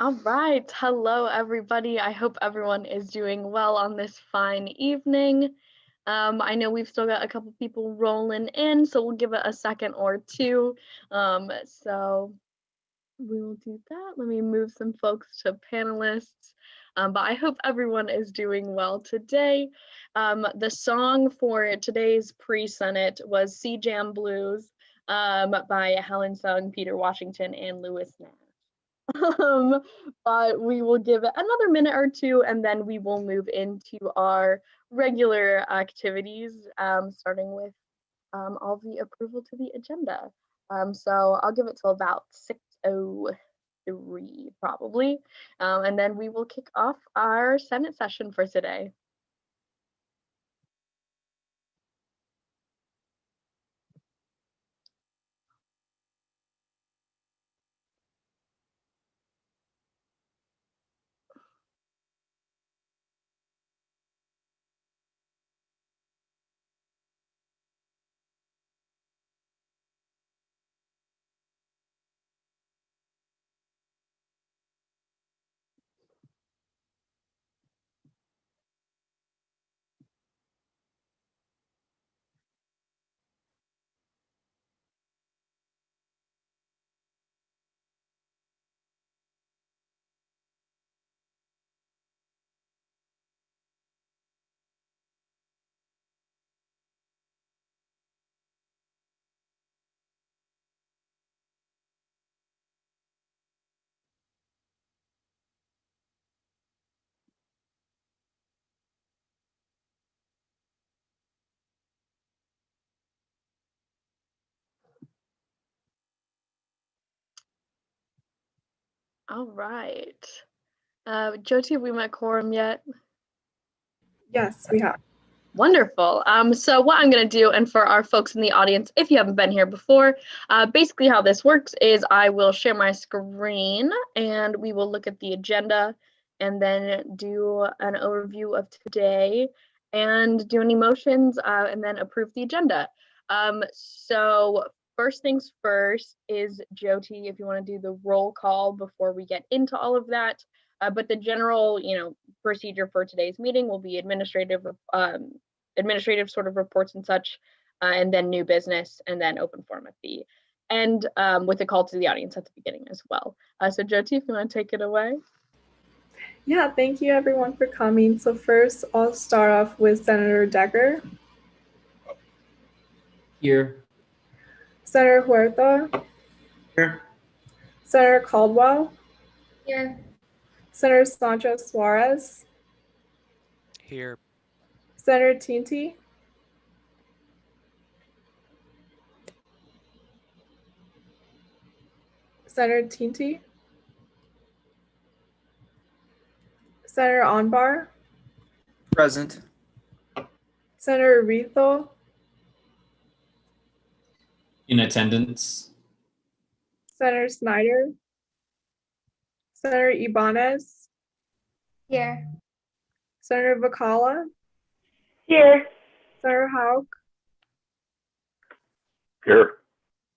All right. Hello, everybody. I hope everyone is doing well on this fine evening. I know we've still got a couple people rolling in, so we'll give it a second or two. So we will do that. Let me move some folks to panelists. But I hope everyone is doing well today. The song for today's pre-Senate was Sea Jam Blues by Helen Sung, Peter Washington, and Lewis Nash. But we will give it another minute or two, and then we will move into our regular activities, starting with all the approval to the agenda. So I'll give it till about 6:03 probably, and then we will kick off our Senate session for today. All right. Jyoti, have we met quorum yet? Yes, we have. Wonderful. So what I'm going to do, and for our folks in the audience, if you haven't been here before, basically how this works is I will share my screen and we will look at the agenda and then do an overview of today and do any motions and then approve the agenda. So first things first is Jyoti, if you want to do the roll call before we get into all of that. But the general, procedure for today's meeting will be administrative sort of reports and such, and then new business, and then open forum at the end, with a call to the audience at the beginning as well. So Jyoti, if you want to take it away. Yeah, thank you everyone for coming. So first, I'll start off with Senator Decker. Here. Senator Huerta. Here. Senator Caldwell. Here. Senator Sanchez Suarez. Here. Senator Tinti. Senator Tinti. Senator Anbar. Present. Senator Rito. In attendance. Senator Snyder. Senator Ibanez. Here. Senator Vakala. Here. Senator Hauk. Here.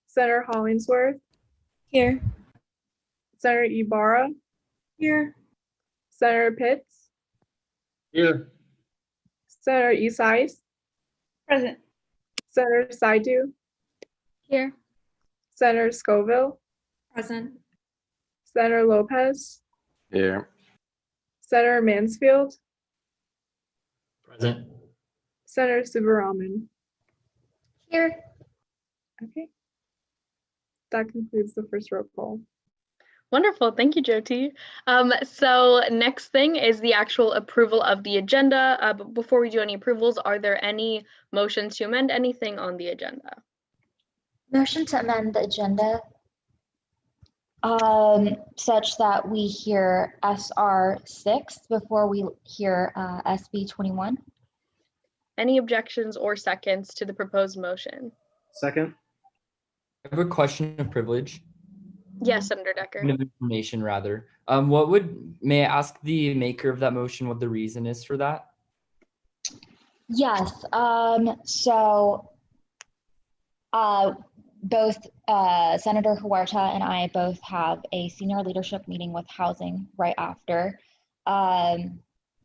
Senator Hollingsworth. Here. Senator Ibarra. Here. Senator Pitz. Here. Senator Isais. Present. Senator Saidu. Here. Senator Scoville. Present. Senator Lopez. Here. Senator Mansfield. Present. Senator Subbaraman. Here. Okay. That concludes the first roll call. Wonderful, thank you, Jyoti. So next thing is the actual approval of the agenda. But before we do any approvals, are there any motions to amend anything on the agenda? Motion to amend the agenda such that we hear SR 6 before we hear SB 21. Any objections or seconds to the proposed motion? Second. I have a question of privilege. Yes, Senator Decker. Of information, rather. May I ask the maker of that motion what the reason is for that? Yes. So both Senator Huerta and I both have a senior leadership meeting with housing right after.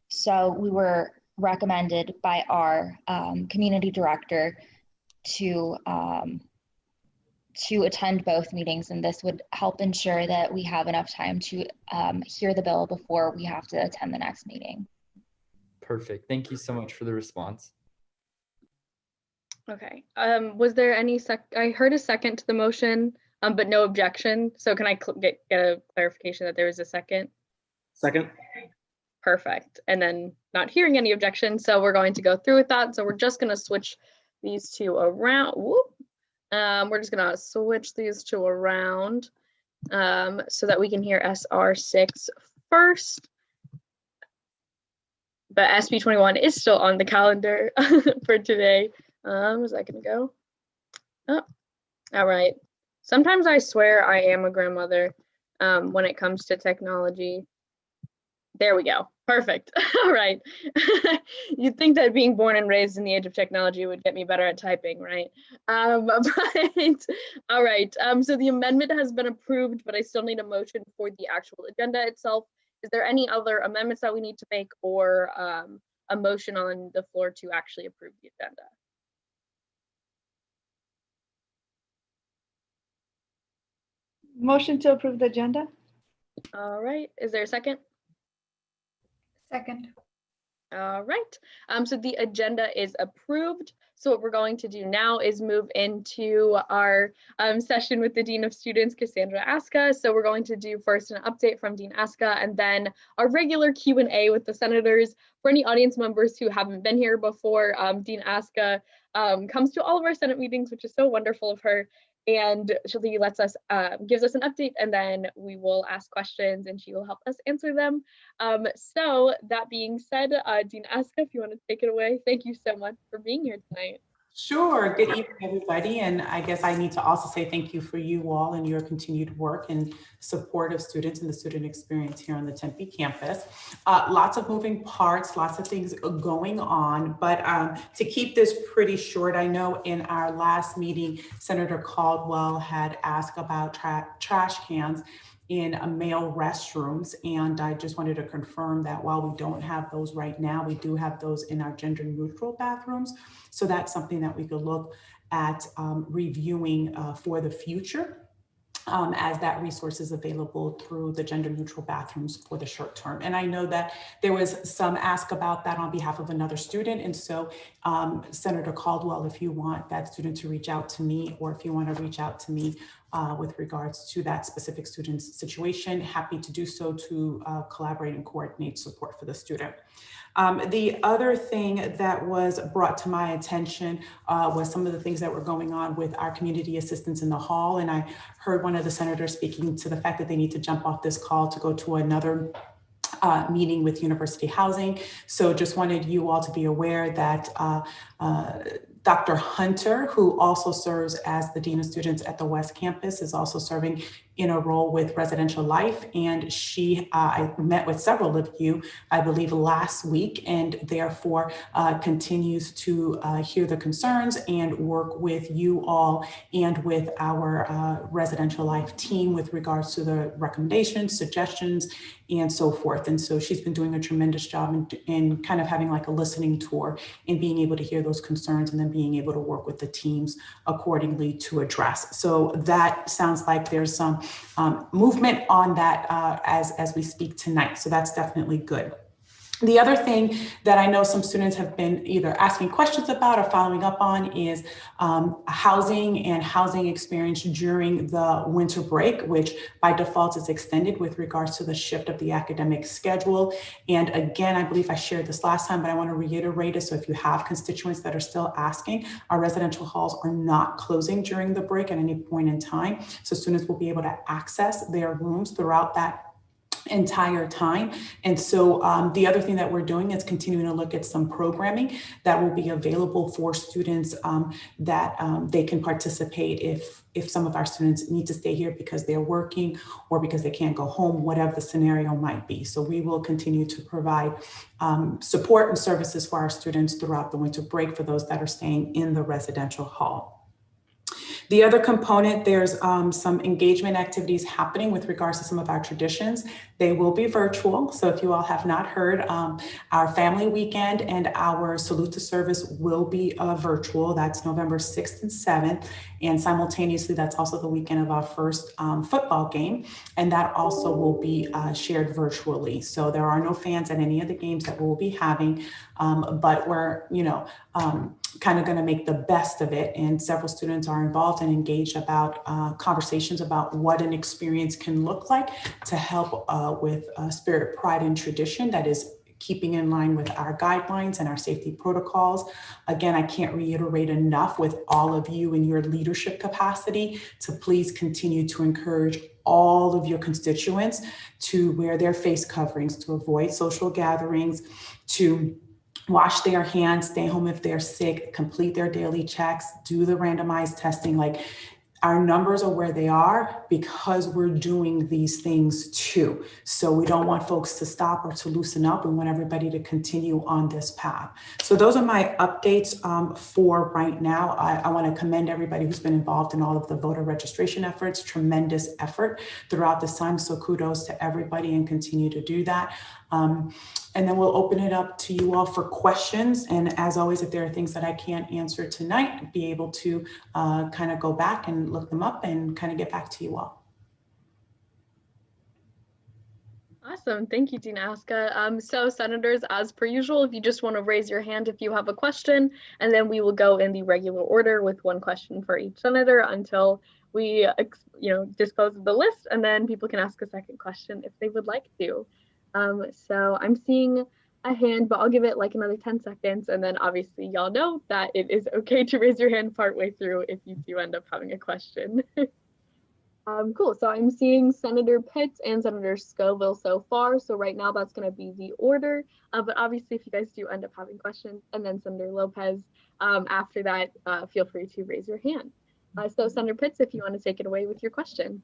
So we were recommended by our community director to attend both meetings, and this would help ensure that we have enough time to hear the bill before we have to attend the next meeting. Perfect. Thank you so much for the response. Okay. Was there any I heard a second to the motion, but no objection. So can I get a clarification that there was a second? Second. Perfect. And then not hearing any objections, so we're going to go through with that. So we're just going to switch these two around. Whoop. We're just going to switch these two around so that we can hear SR6 first. But SB 21 is still on the calendar for today. Is that going to go? Oh, all right. Sometimes I swear I am a grandmother when it comes to technology. There we go. Perfect. All right. You'd think that being born and raised in the age of technology would get me better at typing, right? But all right. So the amendment has been approved, but I still need a motion for the actual agenda itself. Is there any other amendments that we need to make, or a motion on the floor to actually approve the agenda? Motion to approve the agenda. All right. Is there a second? Second. All right. So the agenda is approved. So what we're going to do now is move into our session with the Dean of Students, Cassandra Aska. So we're going to do first an update from Dean Aska, and then our regular Q&A with the senators. For any audience members who haven't been here before, Dean Aska comes to all of our Senate meetings, which is so wonderful of her. And she gives us an update, and then we will ask questions and she will help us answer them. So that being said, Dean Aska, if you want to take it away, thank you so much for being here tonight. Sure. Good evening, everybody. And I guess I need to also say thank you for you all and your continued work and support of students and the student experience here on the Tempe campus. Lots of moving parts, lots of things going on, but to keep this pretty short, I know in our last meeting, Senator Caldwell had asked about trash cans in male restrooms. And I just wanted to confirm that while we don't have those right now, we do have those in our gender neutral bathrooms. So that's something that we could look at reviewing for the future as that resource is available through the gender neutral bathrooms for the short term. And I know that there was some ask about that on behalf of another student. And so Senator Caldwell, if you want that student to reach out to me, or if you want to reach out to me with regards to that specific student's situation, happy to do so to collaborate and coordinate support for the student. The other thing that was brought to my attention was some of the things that were going on with our community assistants in the hall. And I heard one of the senators speaking to the fact that they need to jump off this call to go to another meeting with University Housing. So just wanted you all to be aware that Dr. Hunter, who also serves as the Dean of Students at the West Campus, is also serving in a role with Residential Life. And I met with several of you, I believe last week, and therefore continues to hear the concerns and work with you all and with our Residential Life team with regards to the recommendations, suggestions, and so forth. And so she's been doing a tremendous job in kind of having like a listening tour and being able to hear those concerns and then being able to work with the teams accordingly to address. So that sounds like there's some movement on that as we speak tonight. So that's definitely good. The other thing that I know some students have been either asking questions about or following up on is housing and housing experience during the winter break, which by default is extended with regards to the shift of the academic schedule. And again, I believe I shared this last time, but I want to reiterate it. So if you have constituents that are still asking, our residential halls are not closing during the break at any point in time. So students will be able to access their rooms throughout that entire time. And so the other thing that we're doing is continuing to look at some programming that will be available for students that they can participate if some of our students need to stay here because they're working or because they can't go home, whatever the scenario might be. So we will continue to provide support and services for our students throughout the winter break for those that are staying in the residential hall. The other component, there's some engagement activities happening with regards to some of our traditions. They will be virtual. So if you all have not heard, our family weekend and our salute to service will be virtual. That's November 6th and 7th. And simultaneously, that's also the weekend of our first football game. And that also will be shared virtually. So there are no fans at any of the games that we'll be having, but we're, kind of going to make the best of it. And several students are involved and engaged about conversations about what an experience can look like to help with spirit, pride, and tradition that is keeping in line with our guidelines and our safety protocols. Again, I can't reiterate enough with all of you in your leadership capacity to please continue to encourage all of your constituents to wear their face coverings, to avoid social gatherings, to wash their hands, stay home if they're sick, complete their daily checks, do the randomized testing. Like, our numbers are where they are because we're doing these things too. So we don't want folks to stop or to loosen up. We want everybody to continue on this path. So those are my updates for right now. I want to commend everybody who's been involved in all of the voter registration efforts, tremendous effort throughout this time. So kudos to everybody and continue to do that. And then we'll open it up to you all for questions. And as always, if there are things that I can't answer tonight, be able to kind of go back and look them up and kind of get back to you all. Awesome. Thank you, Dean Aska. So senators, as per usual, if you just want to raise your hand if you have a question, and then we will go in the regular order with one question for each senator until we dispose of the list, and then people can ask a second question if they would like to. So I'm seeing a hand, but I'll give it like another 10 seconds. And then obviously y'all know that it is okay to raise your hand partway through if you do end up having a question. Cool, so I'm seeing Senator Pitz and Senator Scoville so far. So right now that's gonna be the order, but obviously if you guys do end up having questions, and then Senator Lopez, after that, feel free to raise your hand. So Senator Pitz, if you want to take it away with your question.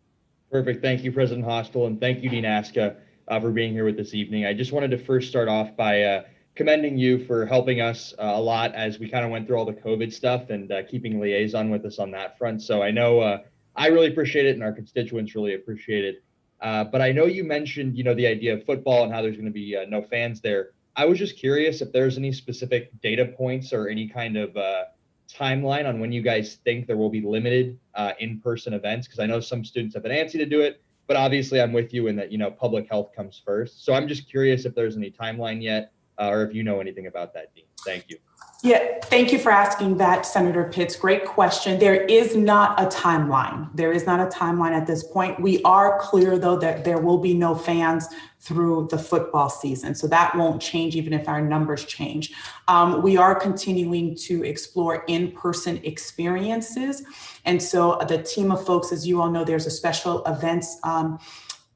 Perfect, thank you, President Hostel, and thank you, Dean Aska, for being here with this evening. I just wanted to first start off by commending you for helping us a lot as we kind of went through all the COVID stuff and keeping liaison with us on that front. So I know I really appreciate it and our constituents really appreciate it. But I know you mentioned, the idea of football and how there's going to be no fans there. I was just curious if there's any specific data points or any kind of timeline on when you guys think there will be limited in-person events, because I know some students have been antsy to do it. But obviously, I'm with you in that, public health comes first. So I'm just curious if there's any timeline yet, or if you know anything about that, Dean. Thank you. Yeah, thank you for asking that, Senator Pitts. Great question. There is not a timeline. There is not a timeline at this point. We are clear, though, that there will be no fans through the football season. So that won't change even if our numbers change. We are continuing to explore in-person experiences. And so the team of folks, as you all know, there's a special events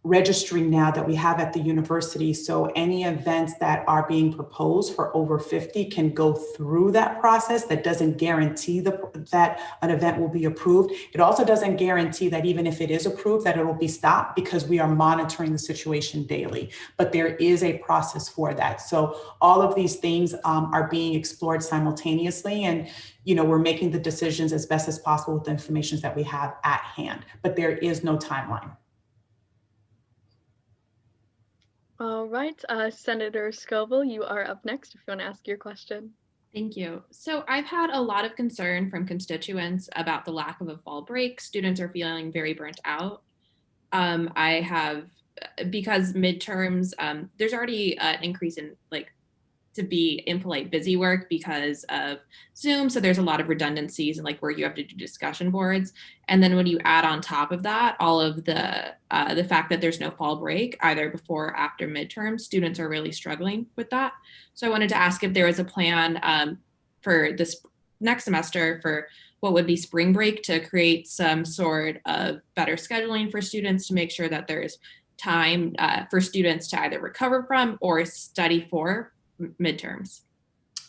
registry now that we have at the university. So any events that are being proposed for over 50 can go through that process. That doesn't guarantee that an event will be approved. It also doesn't guarantee that even if it is approved, that it will be stopped, because we are monitoring the situation daily. But there is a process for that. So all of these things are being explored simultaneously, and we're making the decisions as best as possible with the information that we have at hand. But there is no timeline. All right, Senator Scoville, you are up next if you want to ask your question. Thank you. So I've had a lot of concern from constituents about the lack of a fall break. Students are feeling very burnt out. Because midterms, there's already an increase in to be impolite busy work because of Zoom. So there's a lot of redundancies and where you have to do discussion boards. And then when you add on top of that, all of the fact that there's no fall break either before or after midterm, students are really struggling with that. So I wanted to ask if there was a plan for this next semester for what would be spring break to create some sort of better scheduling for students to make sure that there's time for students to either recover from or study for midterms.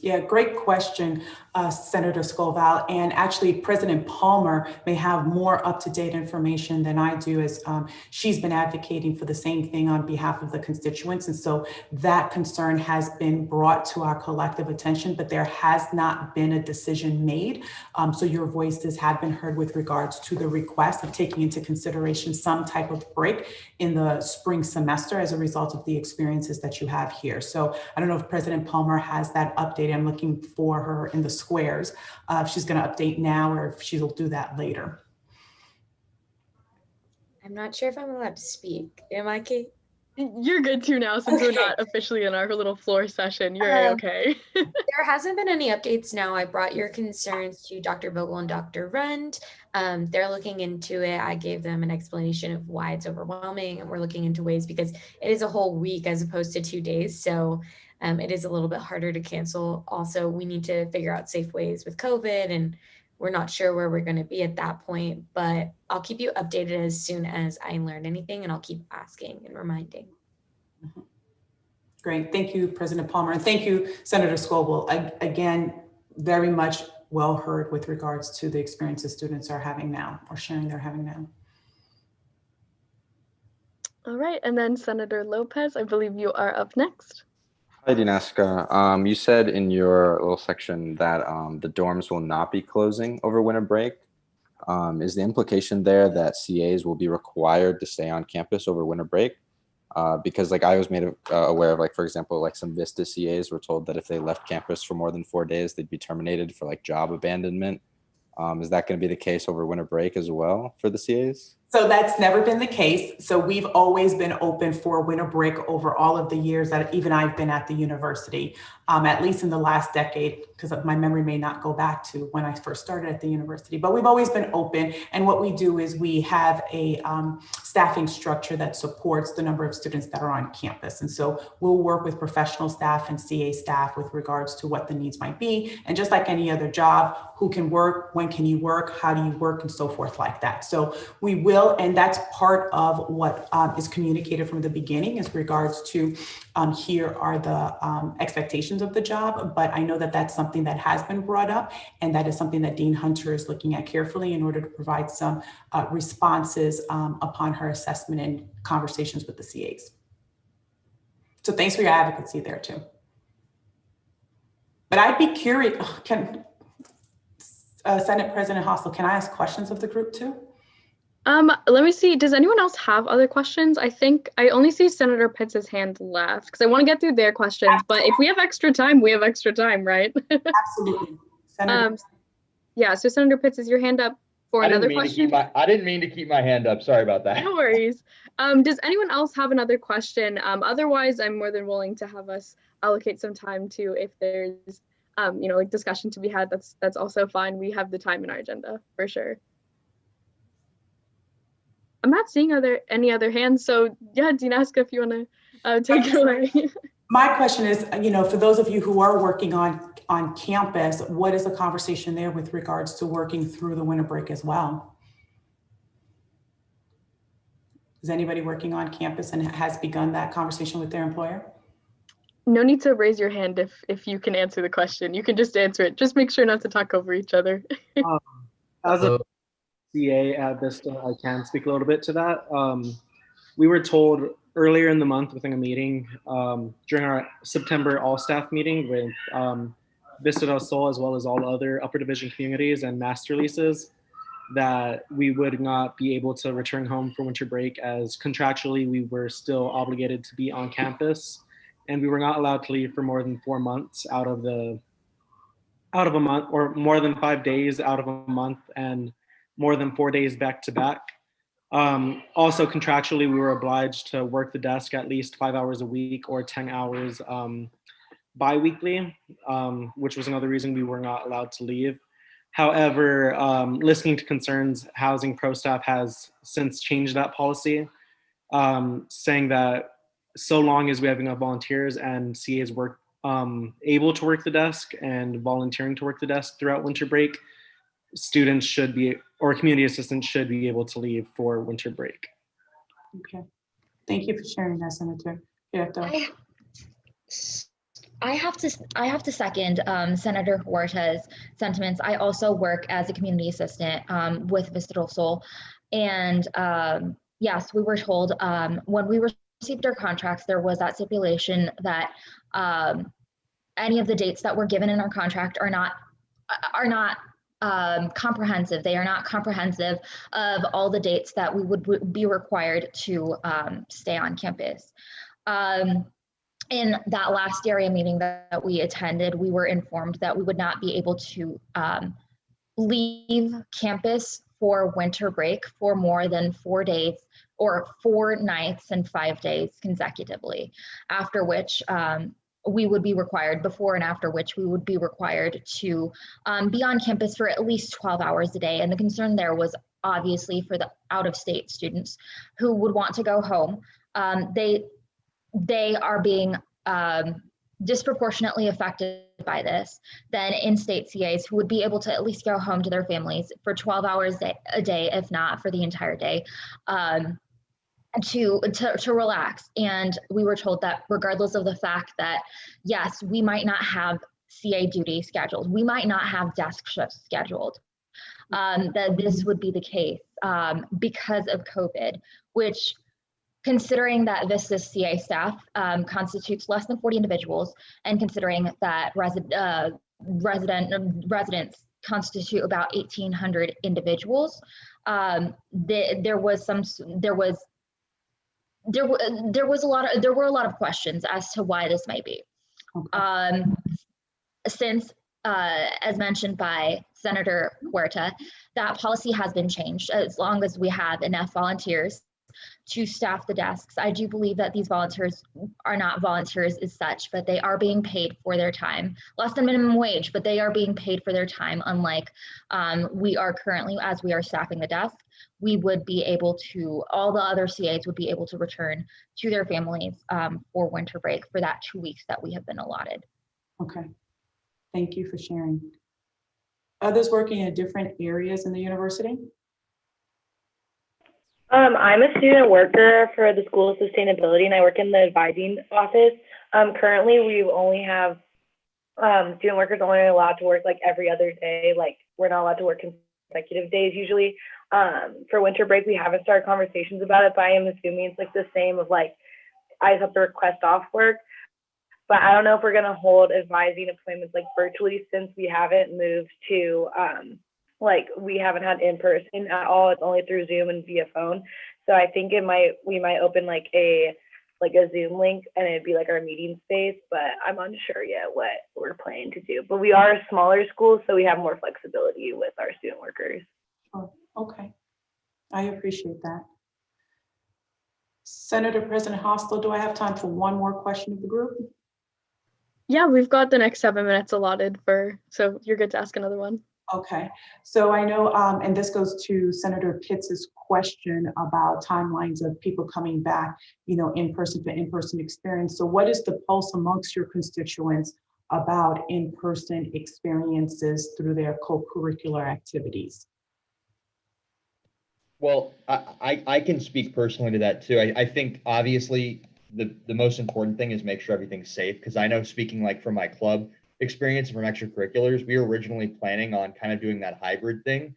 Yeah, great question, Senator Scoville. And actually, President Palmer may have more up-to-date information than I do, as she's been advocating for the same thing on behalf of the constituents. And so that concern has been brought to our collective attention, but there has not been a decision made. So your voices have been heard with regards to the request of taking into consideration some type of break in the spring semester as a result of the experiences that you have here. So I don't know if President Palmer has that update. I'm looking for her in the squares. If she's going to update now or if she'll do that later. I'm not sure if I'm allowed to speak. Am I, Kate? You're good too now, since we're not officially in our little floor session. You're okay. There hasn't been any updates now. I brought your concerns to Dr. Vogel and Dr. Rund. They're looking into it. I gave them an explanation of why it's overwhelming, and we're looking into ways because it is a whole week as opposed to 2 days. So it is a little bit harder to cancel. Also, we need to figure out safe ways with COVID, and we're not sure where we're going to be at that point, but I'll keep you updated as soon as I learn anything, and I'll keep asking and reminding. Great. Thank you, President Palmer. And thank you, Senator Scoville. Again, very much well heard with regards to the experiences students are having now or sharing they're having now. All right. And then Senator Lopez, I believe you are up next. Hi, Dinaska. You said in your little section that the dorms will not be closing over winter break. Is the implication there that CAs will be required to stay on campus over winter break? Because like I was made aware of, like, for example, like some Vista CAs were told that if they left campus for more than 4 days, they'd be terminated for like job abandonment. Is that going to be the case over winter break as well for the CAs? So that's never been the case. So we've always been open for winter break over all of the years that even I've been at the university, at least in the last decade, because my memory may not go back to when I first started at the university, but we've always been open. And what we do is we have a staffing structure that supports the number of students that are on campus. And so we'll work with professional staff and CA staff with regards to what the needs might be. And just like any other job, who can work, when can you work, how do you work, and so forth like that. So we will. And that's part of what is communicated from the beginning as regards to here are the expectations of the job. But I know that that's something that has been brought up, and that is something that Dean Hunter is looking at carefully in order to provide some responses upon her assessment and conversations with the CAs. So thanks for your advocacy there too. But I'd be curious, Senate President Hostel, can I ask questions of the group too? Let me see. Does anyone else have other questions? I think I only see Senator Pitz's hand left because I want to get through their questions. Absolutely. But if we have extra time, we have extra time, right? Absolutely. Senator. Yeah. So Senator Pitz, is your hand up for another question? I didn't mean to keep my hand up. Sorry about that. No worries. Does anyone else have another question? Otherwise, I'm more than willing to have us allocate some time to, if there's, like discussion to be had. That's also fine. We have the time in our agenda for sure. I'm not seeing any other hands, so yeah, Dinaska, if you want to take it away. My question is, for those of you who are working on campus, what is the conversation there with regards to working through the winter break as well? Is anybody working on campus and has begun that conversation with their employer? No need to raise your hand if you can answer the question. You can just answer it. Just make sure not to talk over each other. As a CA at Vista, I can speak a little bit to that. We were told earlier in the month within a meeting during our September all-staff meeting with Vista del Sol, as well as all other upper division communities and master leases, that we would not be able to return home for winter break, as contractually we were still obligated to be on campus, and we were not allowed to leave for more than 4 months out of a month, or more than 5 days out of a month, and more than 4 days back to back. Also contractually, we were obliged to work the desk at least 5 hours a week or 10 hours bi-weekly, which was another reason we were not allowed to leave. However, listening to concerns, Housing Pro staff has since changed that policy, saying that so long as we have enough volunteers and CAs work able to work the desk and volunteering to work the desk throughout winter break, students should be, or community assistants should be able to leave for winter break. Okay. Thank you for sharing that, Senator. I have to second Senator Huerta's sentiments. I also work as a community assistant with Vista del Sol, and yes, we were told when we received our contracts, there was that stipulation that any of the dates that were given in our contract are not comprehensive. They are not comprehensive of all the dates that we would be required to stay on campus. In that last area meeting that we attended, we were informed that we would not be able to leave campus for winter break for more than 4 days or 4 nights and 5 days consecutively, after which we would be required, before and after which we would be required to be on campus for at least 12 hours a day. And the concern there was obviously for the out-of-state students who would want to go home. They are being disproportionately affected by this than in-state CAs who would be able to at least go home to their families for 12 hours a day, if not for the entire day, to relax. And we were told that regardless of the fact that, yes, we might not have CA duty scheduled, we might not have desk shifts scheduled, that this would be the case because of COVID, which, considering that Vista's CA staff constitutes less than 40 individuals, and considering that residents constitute about 1,800 individuals, there were a lot of questions as to why this may be. Okay. Since, as mentioned by Senator Huerta, that policy has been changed. As long as we have enough volunteers to staff the desks, I do believe that these volunteers are not volunteers as such, but they are being paid for their time, less than minimum wage, but they are being paid for their time, unlike we are currently, as we are staffing the desk. We would be able to, all the other CAs would be able to return to their families for winter break for that 2 weeks that we have been allotted. Okay, thank you for sharing. Others working in different areas in the university? I'm a student worker for the School of Sustainability, and I work in the advising office. Currently, we only have student workers only allowed to work like every other day. Like, we're not allowed to work consecutive days usually. For winter break, we haven't started conversations about it, but I am assuming it's like the same of like, I just have to request off work. But I don't know if we're gonna hold advising appointments like virtually, since we haven't moved to like, we haven't had in person at all. It's only through Zoom and via phone. So I think we might open like a Zoom link, and it'd be like our meeting space, but I'm unsure yet what we're planning to do. But we are a smaller school, so we have more flexibility with our student workers. Oh, okay, I appreciate that. Senator President Hostel, do I have time for one more question of the group? Yeah, we've got the next 7 minutes allotted so you're good to ask another one. Okay, so I know, and this goes to Senator Pitz's question about timelines of people coming back, in person for in-person experience. So what is the pulse amongst your constituents about in-person experiences through their co-curricular activities? Well, I can speak personally to that too. I think obviously the most important thing is make sure everything's safe, because I know, speaking like from my club experience and from extracurriculars, we were originally planning on kind of doing that hybrid thing,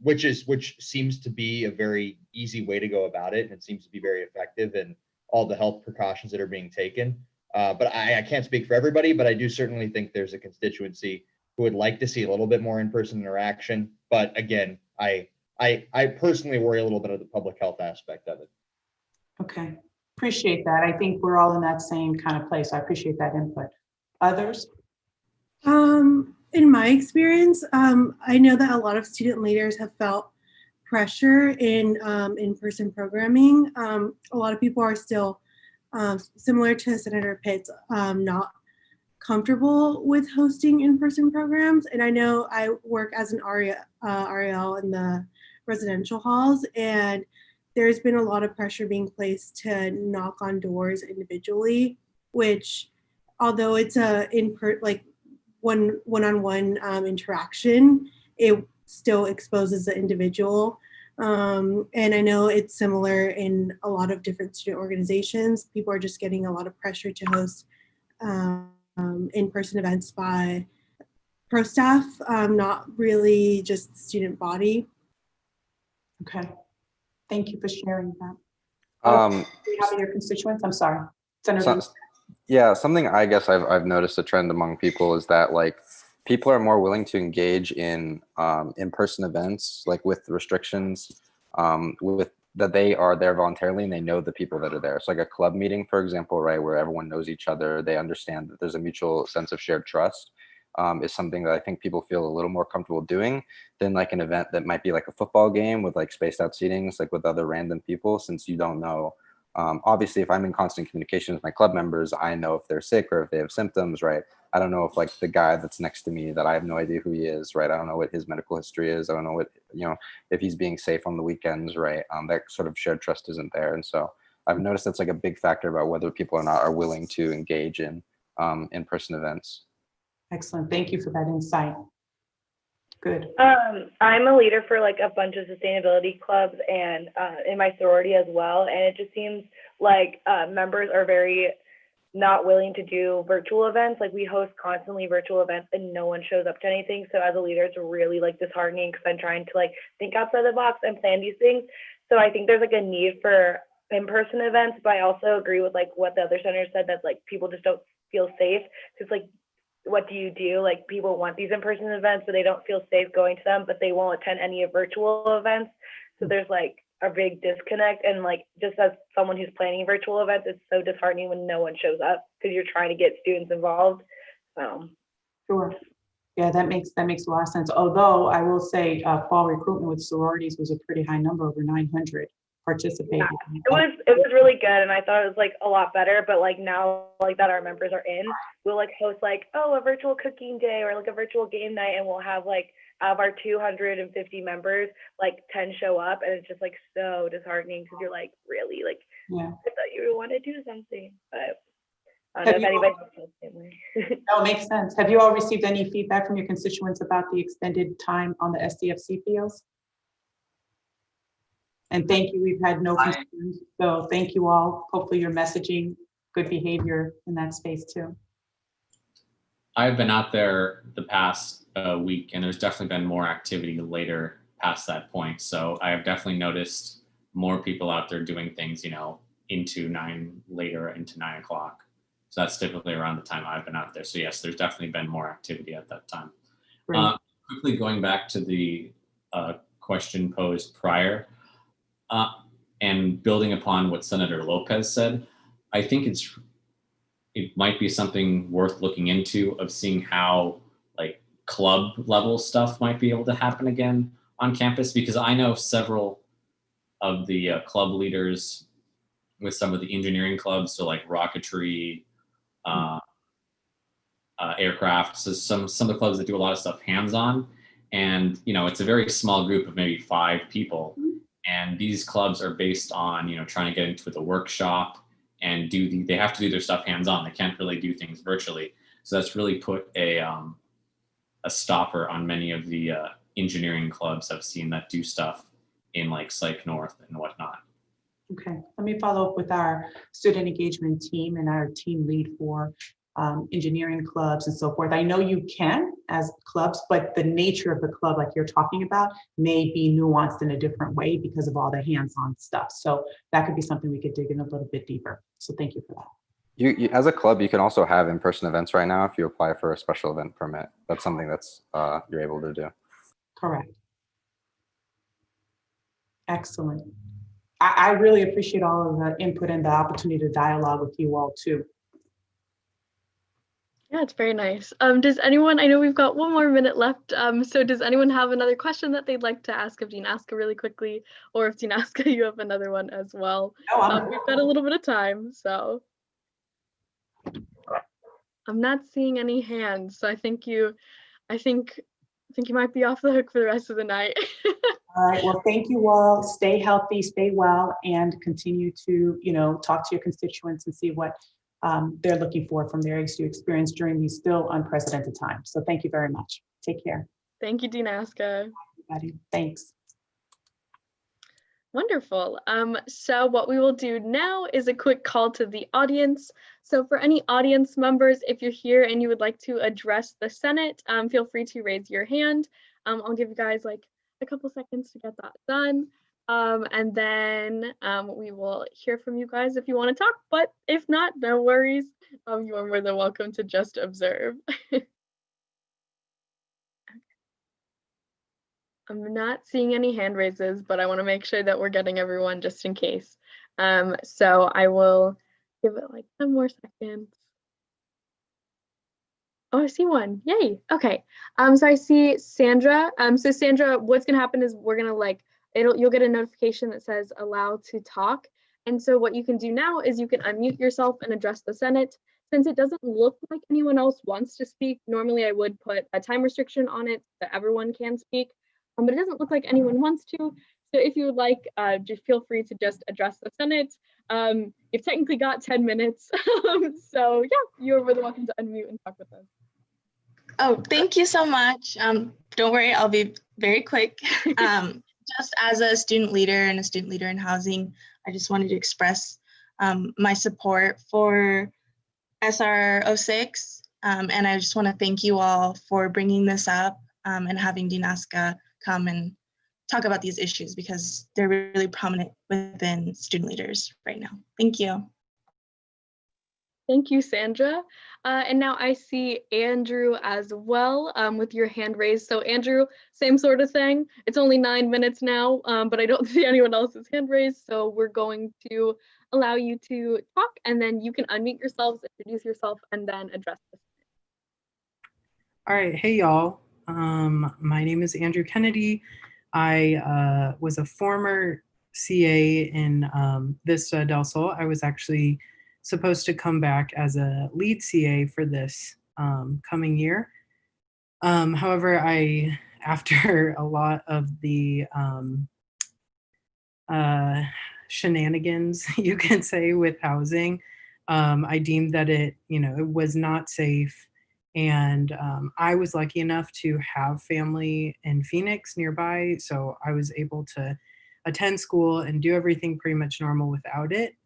which seems to be a very easy way to go about it, and it seems to be very effective, and all the health precautions that are being taken. But I can't speak for everybody, but I do certainly think there's a constituency who would like to see a little bit more in-person interaction. But again, I personally worry a little bit of the public health aspect of it. Okay, appreciate that. I think we're all in that same kind of place. I appreciate that input. Others? In my experience, I know that a lot of student leaders have felt pressure in in-person programming. A lot of people are still, similar to Senator Pitz, not comfortable with hosting in-person programs. And I know I work as an REL in the residential halls, and there's been a lot of pressure being placed to knock on doors individually, which, although it's a one-on-one interaction, it still exposes the individual. And I know it's similar in a lot of different student organizations. People are just getting a lot of pressure to host in-person events by pro staff, not really just student body. Okay. Thank you for sharing that. Do you have your constituents? I'm sorry. Senator. Yeah, something I guess I've noticed a trend among people is that like people are more willing to engage in in-person events, like with restrictions, with that they are there voluntarily and they know the people that are there. So like a club meeting, for example, right, where everyone knows each other, they understand that there's a mutual sense of shared trust, is something that I think people feel a little more comfortable doing than like an event that might be like a football game with like spaced out seatings, like with other random people, since you don't know. Obviously, if I'm in constant communication with my club members, I know if they're sick or if they have symptoms, right? I don't know if like the guy that's next to me that I have no idea who he is, right? I don't know what his medical history is. I don't know what, if he's being safe on the weekends, right? That sort of shared trust isn't there. And so I've noticed that's like a big factor about whether people or not are willing to engage in in-person events. Excellent. Thank you for that insight. Good. I'm a leader for like a bunch of sustainability clubs and in my sorority as well. And it just seems like members are very not willing to do virtual events. Like we host constantly virtual events and no one shows up to anything. So as a leader, it's really like disheartening because I'm trying to like think outside the box and plan these things. So I think there's like a need for in-person events, but I also agree with like what the other senators said, that like people just don't feel safe. Just like, what do you do? Like people want these in-person events, but they don't feel safe going to them, but they won't attend any virtual events. So there's like a big disconnect. And like, just as someone who's planning virtual events, it's so disheartening when no one shows up because you're trying to get students involved. Sure. Yeah, that makes a lot of sense. Although I will say fall recruitment with sororities was a pretty high number, over 900 participated. Yeah, it was really good, and I thought it was like a lot better. But like now, like that our members are in, we'll like host like a virtual cooking day or like a virtual game night, and we'll have like out of our 250 members, like 10 show up, and it's just like so disheartening because you're like, really, like, yeah, I thought you would want to do something, but I don't know if anybody else feels the same way. No, it makes sense. Have you all received any feedback from your constituents about the extended time on the SDFC fields? And thank you, we've had no concerns, so thank you all. Hopefully you're messaging good behavior in that space too. I've been out there the past week, and there's definitely been more activity later past that point. So I have definitely noticed more people out there doing things, into 9 o'clock. So that's typically around the time I've been out there. So yes, there's definitely been more activity at that time. Quickly going back to the question posed prior, and building upon what Senator Lopez said, I think it might be something worth looking into, of seeing how like club level stuff might be able to happen again on campus, because I know several of the club leaders with some of the engineering clubs, so like rocketry, aircraft, so some of the clubs that do a lot of stuff hands-on, and it's a very small group of maybe 5 people. And these clubs are based on, trying to get into the workshop and they have to do their stuff hands-on. They can't really do things virtually. So that's really put a stopper on many of the engineering clubs I've seen that do stuff in like Psych North and whatnot. Okay, let me follow up with our student engagement team and our team lead for engineering clubs and so forth. I know you can as clubs, but the nature of the club, like you're talking about, may be nuanced in a different way because of all the hands-on stuff. So that could be something we could dig in a little bit deeper. So thank you for that. You as a club, you can also have in-person events right now if you apply for a special event permit. That's something that's you're able to do. Correct. Excellent. I really appreciate all of the input and the opportunity to dialogue with you all too. Yeah, it's very nice. Does anyone, I know we've got 1 more minute left, so does anyone have another question that they'd like to ask of Dean Aska really quickly, or if Dean Aska, you have another one as well? No, we've got a little bit of time, so. I'm not seeing any hands, so I think you might be off the hook for the rest of the night. All right, well, thank you all. Stay healthy, stay well, and continue to, talk to your constituents and see what they're looking for from their HSU experience during these still unprecedented times. So thank you very much. Take care. Thank you, Dean Aska. Everybody. Thanks. Wonderful. So what we will do now is a quick call to the audience. So for any audience members, if you're here and you would like to address the Senate, feel free to raise your hand. I'll give you guys like a couple seconds to get that done. And then we will hear from you guys if you want to talk, but if not, no worries. You are more than welcome to just observe. I'm not seeing any hand raises, but I want to make sure that we're getting everyone just in case. So I will give it like 10 more seconds. Oh, I see one. Yay. Okay. So I see Sandra. So Sandra, what's gonna happen is we're gonna like you'll get a notification that says allow to talk. And so what you can do now is you can unmute yourself and address the Senate. Since it doesn't look like anyone else wants to speak, normally I would put a time restriction on it so that everyone can speak. But it doesn't look like anyone wants to. So if you would like, just feel free to just address the Senate. You've technically got 10 minutes. So yeah, you're more than welcome to unmute and talk with us. Oh, thank you so much. Don't worry, I'll be very quick. Just as a student leader and a student leader in housing, I just wanted to express my support for SR 06. And I just want to thank you all for bringing this up and having Dean Aska come and talk about these issues because they're really prominent within student leaders right now. Thank you. Thank you, Sandra. And now I see Andrew as well with your hand raised. So Andrew, same sort of thing. It's only 9 minutes now, but I don't see anyone else's hand raised. So we're going to allow you to talk and then you can unmute yourselves, introduce yourself, and then address this. All right, hey y'all. My name is Andrew Kennedy. I was a former CA in Vista del Sol. I was actually supposed to come back as a lead CA for this coming year. However, after a lot of the shenanigans, you can say, with housing, I deemed that it was not safe. And I was lucky enough to have family in Phoenix nearby, so I was able to attend school and do everything pretty much normal without it.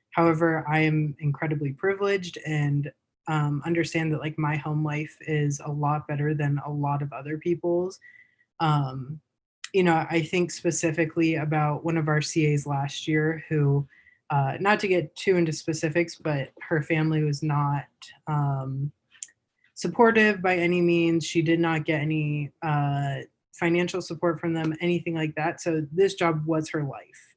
However, I am incredibly privileged and understand that like my home life is a lot better than a lot of other people's. I think specifically about one of our CAs last year who, not to get too into specifics, but her family was not supportive by any means. She did not get any financial support from them, anything like that. So this job was her life.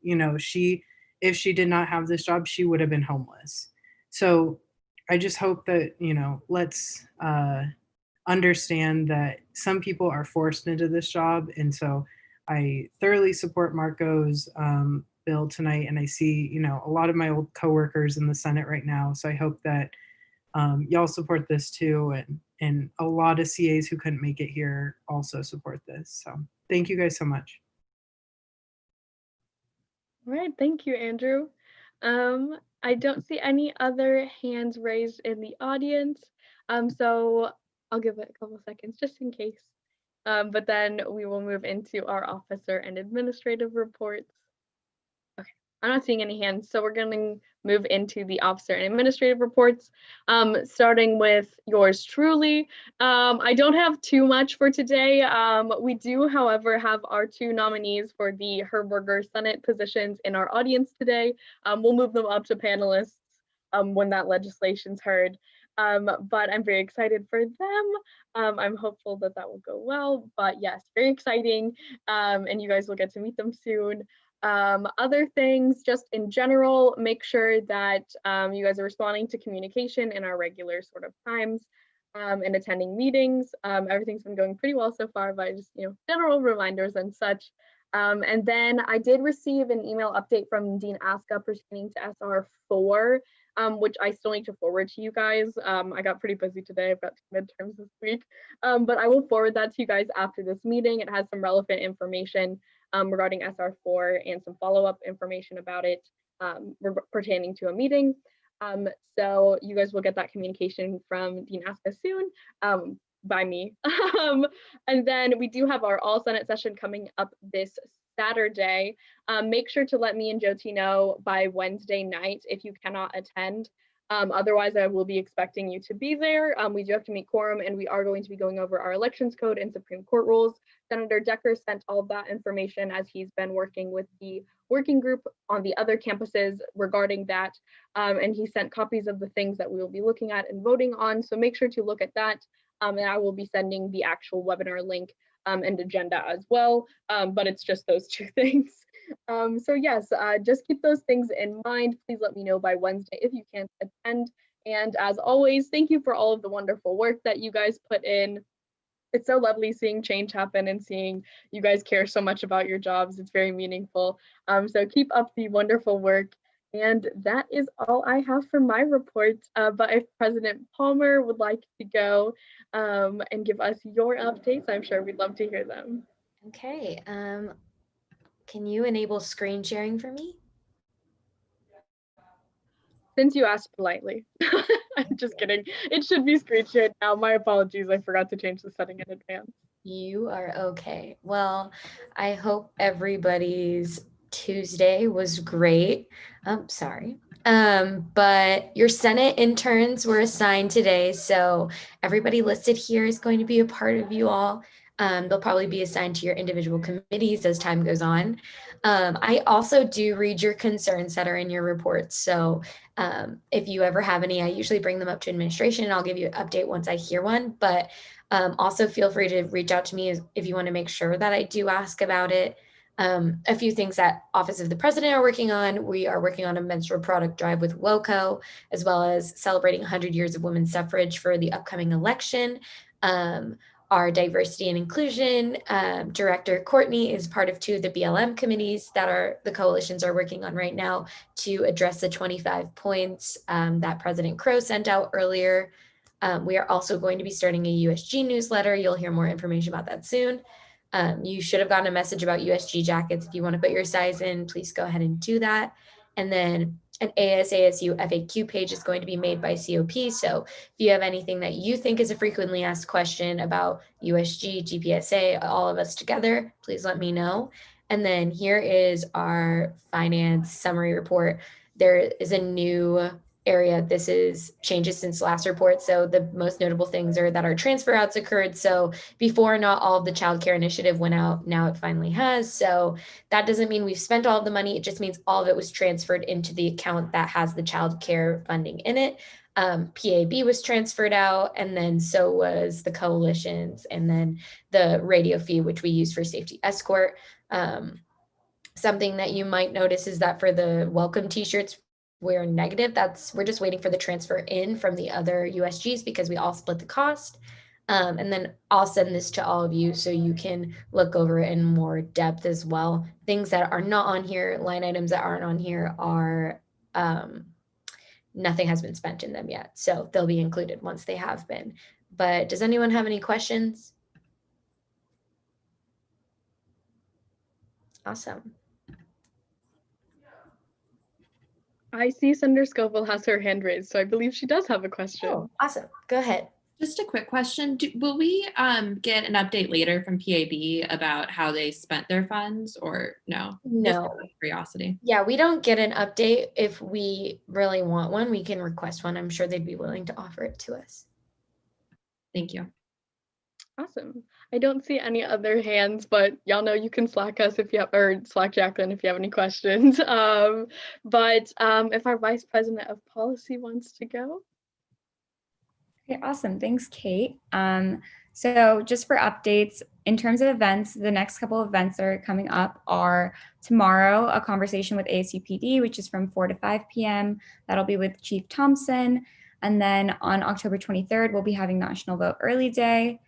If she did not have this job, she would have been homeless. So I just hope that, let's understand that some people are forced into this job. And so I thoroughly support Marco's bill tonight. And I see, a lot of my old coworkers in the Senate right now. So I hope that y'all support this too. And a lot of CAs who couldn't make it here also support this. So thank you guys so much. All right, thank you, Andrew. I don't see any other hands raised in the audience. So I'll give it a couple seconds just in case. But then we will move into our officer and administrative reports. Okay, I'm not seeing any hands, so we're going to move into the officer and administrative reports, starting with yours truly. I don't have too much for today. We do, however, have our 2 nominees for the Herberger Senate positions in our audience today. We'll move them up to panelists when that legislation's heard. But I'm very excited for them. I'm hopeful that that will go well, but yes, very exciting. And you guys will get to meet them soon. Other things, just in general, make sure that you guys are responding to communication in our regular sort of times and attending meetings. Everything's been going pretty well so far, but just, general reminders and such. And then I did receive an email update from Dean Aska pertaining to SR4, which I still need to forward to you guys. I got pretty busy today. I've got midterms this week, but I will forward that to you guys after this meeting. It has some relevant information regarding SR4 and some follow-up information about it pertaining to a meeting. So you guys will get that communication from Dean Aska soon by me. And then we do have our all Senate session coming up this Saturday. Make sure to let me and Jyoti know by Wednesday night if you cannot attend. Otherwise, I will be expecting you to be there. We do have to meet quorum, and we are going to be going over our elections code and Supreme Court rules. Senator Decker sent all of that information as he's been working with the working group on the other campuses regarding that. And he sent copies of the things that we will be looking at and voting on. So make sure to look at that. And I will be sending the actual webinar link and agenda as well. But it's just those two things. So yes, just keep those things in mind. Please let me know by Wednesday if you can't attend. And as always, thank you for all of the wonderful work that you guys put in. It's so lovely seeing change happen and seeing you guys care so much about your jobs. It's very meaningful. So keep up the wonderful work. And that is all I have for my report. But if President Palmer would like to go and give us your updates, I'm sure we'd love to hear them. Okay. Can you enable screen sharing for me? Since you asked politely. I'm just kidding. It should be screen shared now. My apologies. I forgot to change the setting in advance. You are okay. Well, I hope everybody's Tuesday was great. Sorry. But your Senate interns were assigned today. So everybody listed here is going to be a part of you all. They'll probably be assigned to your individual committees as time goes on. I also do read your concerns that are in your reports. So if you ever have any, I usually bring them up to administration and I'll give you an update once I hear one. But also feel free to reach out to me if you want to make sure that I do ask about it. A few things that Office of the President are working on. We are working on a menstrual product drive with WOCO, as well as celebrating 100 years of women's suffrage for the upcoming election. Our diversity and inclusion director, Courtney, is part of 2 of the BLM committees that the coalitions are working on right now to address the 25 points that President Crow sent out earlier. We are also going to be starting a USG newsletter. You'll hear more information about that soon. You should have gotten a message about USG jackets. If you want to put your size in, please go ahead and do that. And then an ASASU FAQ page is going to be made by COP. So if you have anything that you think is a frequently asked question about USG, GPSA, all of us together, please let me know. And then here is our finance summary report. There is a new area. This is changes since last report. So the most notable things are that our transfer outs occurred. So before, not all of the child care initiative went out. Now it finally has. So that doesn't mean we've spent all of the money. It just means all of it was transferred into the account that has the child care funding in it. PAB was transferred out, and then so was the coalitions, and then the radio fee, which we use for safety escort. Something that you might notice is that for the welcome t-shirts, we're negative. We're just waiting for the transfer in from the other USGs because we all split the cost. And then I'll send this to all of you so you can look over it in more depth as well. Things that are not on here, line items that aren't on here are, nothing has been spent in them yet. So they'll be included once they have been. But does anyone have any questions? Awesome. I see Senator Scoville has her hand raised, so I believe she does have a question. Oh, awesome. Go ahead. Just a quick question. Will we get an update later from PAB about how they spent their funds, or no? No. Just out of curiosity. Yeah, we don't get an update. If we really want one, we can request one. I'm sure they'd be willing to offer it to us. Thank you. Awesome. I don't see any other hands, but y'all know you can Slack us if you have, or Slack Jacqueline if you have any questions. But if our Vice President of Policy wants to go. Okay, awesome. Thanks, Kate. So just for updates, in terms of events, the next couple of events that are coming up are tomorrow, a conversation with ASUPD, which is from 4 to 5 p.m. That'll be with Chief Thompson. And then on October 23rd, we'll be having National Vote Early Day.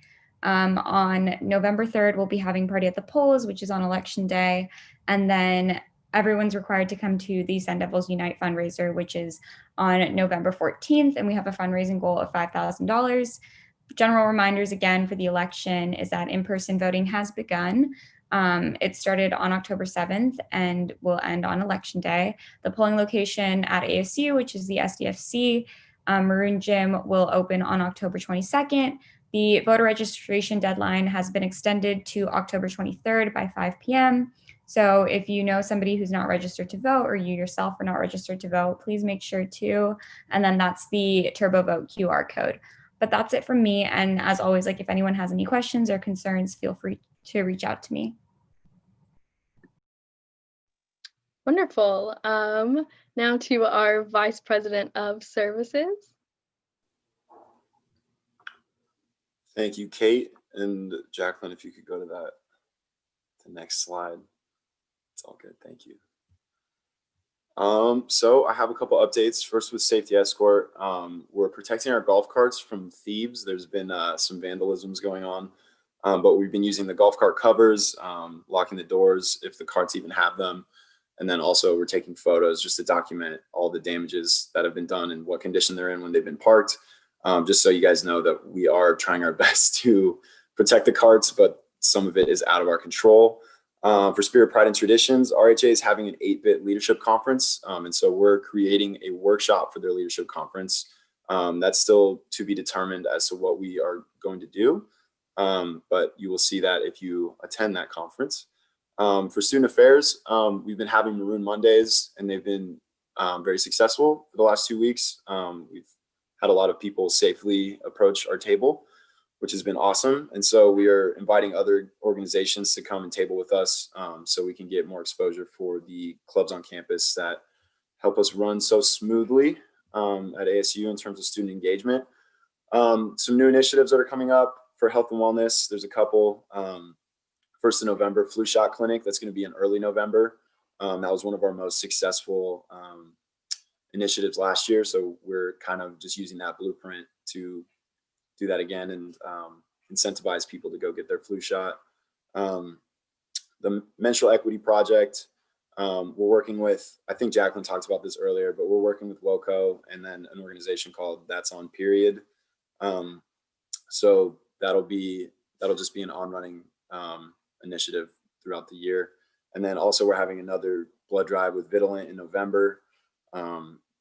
On November 3rd, we'll be having Party at the Polls, which is on Election Day. And then everyone's required to come to the Sun Devils Unite fundraiser, which is on November 14th. And we have a fundraising goal of $5,000. General reminders again for the election is that in-person voting has begun. It started on October 7th and will end on Election Day. The polling location at ASU, which is the SDFC Maroon Gym, will open on October 22nd. The voter registration deadline has been extended to October 23rd by 5 p.m. So if you know somebody who's not registered to vote, or you yourself are not registered to vote, please make sure to. And then that's the TurboVote QR code. But that's it from me. And as always, like if anyone has any questions or concerns, feel free to reach out to me. Wonderful. Now to our Vice President of Services. Thank you, Kate. And Jacqueline, if you could go to the next slide. It's all good, thank you. So I have a couple updates. First with Safety Escort, we're protecting our golf carts from thieves. There's been some vandalisms going on, but we've been using the golf cart covers, locking the doors if the carts even have them. And then also we're taking photos just to document all the damages that have been done and what condition they're in when they've been parked. Just so you guys know that we are trying our best to protect the carts, but some of it is out of our control. For Spirit, Pride, and Traditions, RHA is having an 8-bit leadership conference. And so we're creating a workshop for their leadership conference. That's still to be determined as to what we are going to do. But you will see that if you attend that conference. For Student Affairs, we've been having Maroon Mondays, and they've been very successful for the last 2 weeks. We've had a lot of people safely approach our table, which has been awesome. And so we are inviting other organizations to come and table with us, so we can get more exposure for the clubs on campus that help us run so smoothly at ASU in terms of student engagement. Some new initiatives that are coming up for health and wellness. There's a couple. 1st of November, flu shot clinic. That's going to be in early November. That was one of our most successful initiatives last year. So we're kind of just using that blueprint to do that again and incentivize people to go get their flu shot. The Menstrual Equity Project, we're working with, I think Jacqueline talked about this earlier, but we're working with WOCO and then an organization called That's On Period. So that'll just be an on-running initiative throughout the year. And then also we're having another blood drive with Vitalant in November.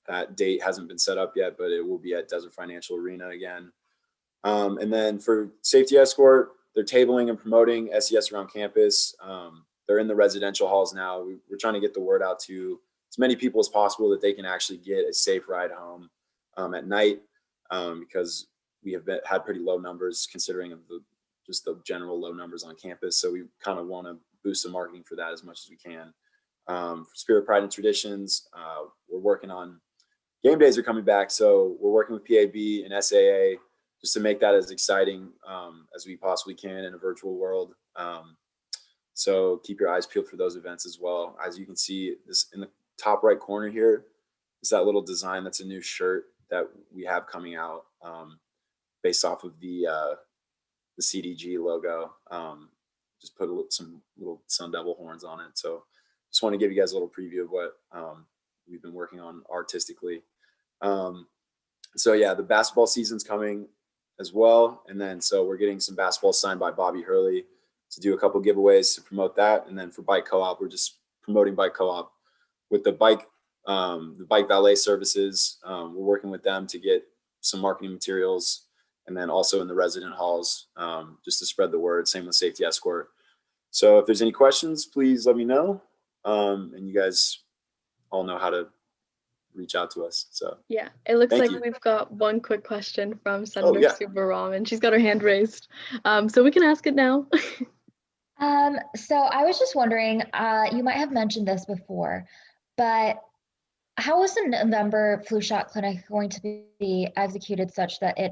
That date hasn't been set up yet, but it will be at Desert Financial Arena again. And then for Safety Escort, they're tabling and promoting SES around campus. They're in the residential halls now. We're trying to get the word out to as many people as possible that they can actually get a safe ride home at night, because we have had pretty low numbers considering of just the general low numbers on campus. So we kind of want to boost the marketing for that as much as we can. For Spirit, Pride, and Traditions, we're working on game days are coming back. So we're working with PAB and SAA just to make that as exciting as we possibly can in a virtual world. So keep your eyes peeled for those events as well. As you can see, this in the top right corner here is that little design. That's a new shirt that we have coming out based off of the CDG logo. Just put some little Sun Devil horns on it. So just want to give you guys a little preview of what we've been working on artistically. So yeah, the basketball season's coming as well. And then, so we're getting some basketball signed by Bobby Hurley to do a couple giveaways to promote that. And then for Bike Co-op, we're just promoting Bike Co-op with the bike valet services. We're working with them to get some marketing materials, and then also in the resident halls, just to spread the word. Same with Safety Escort. So if there's any questions, please let me know. And you guys all know how to reach out to us. So yeah, it looks thank like you. we've got one quick question from Senator yeah. Subbaram, and she's got her hand raised. So we can ask it now. So I was just wondering, you might have mentioned this before, but how is the November flu shot clinic going to be executed such that it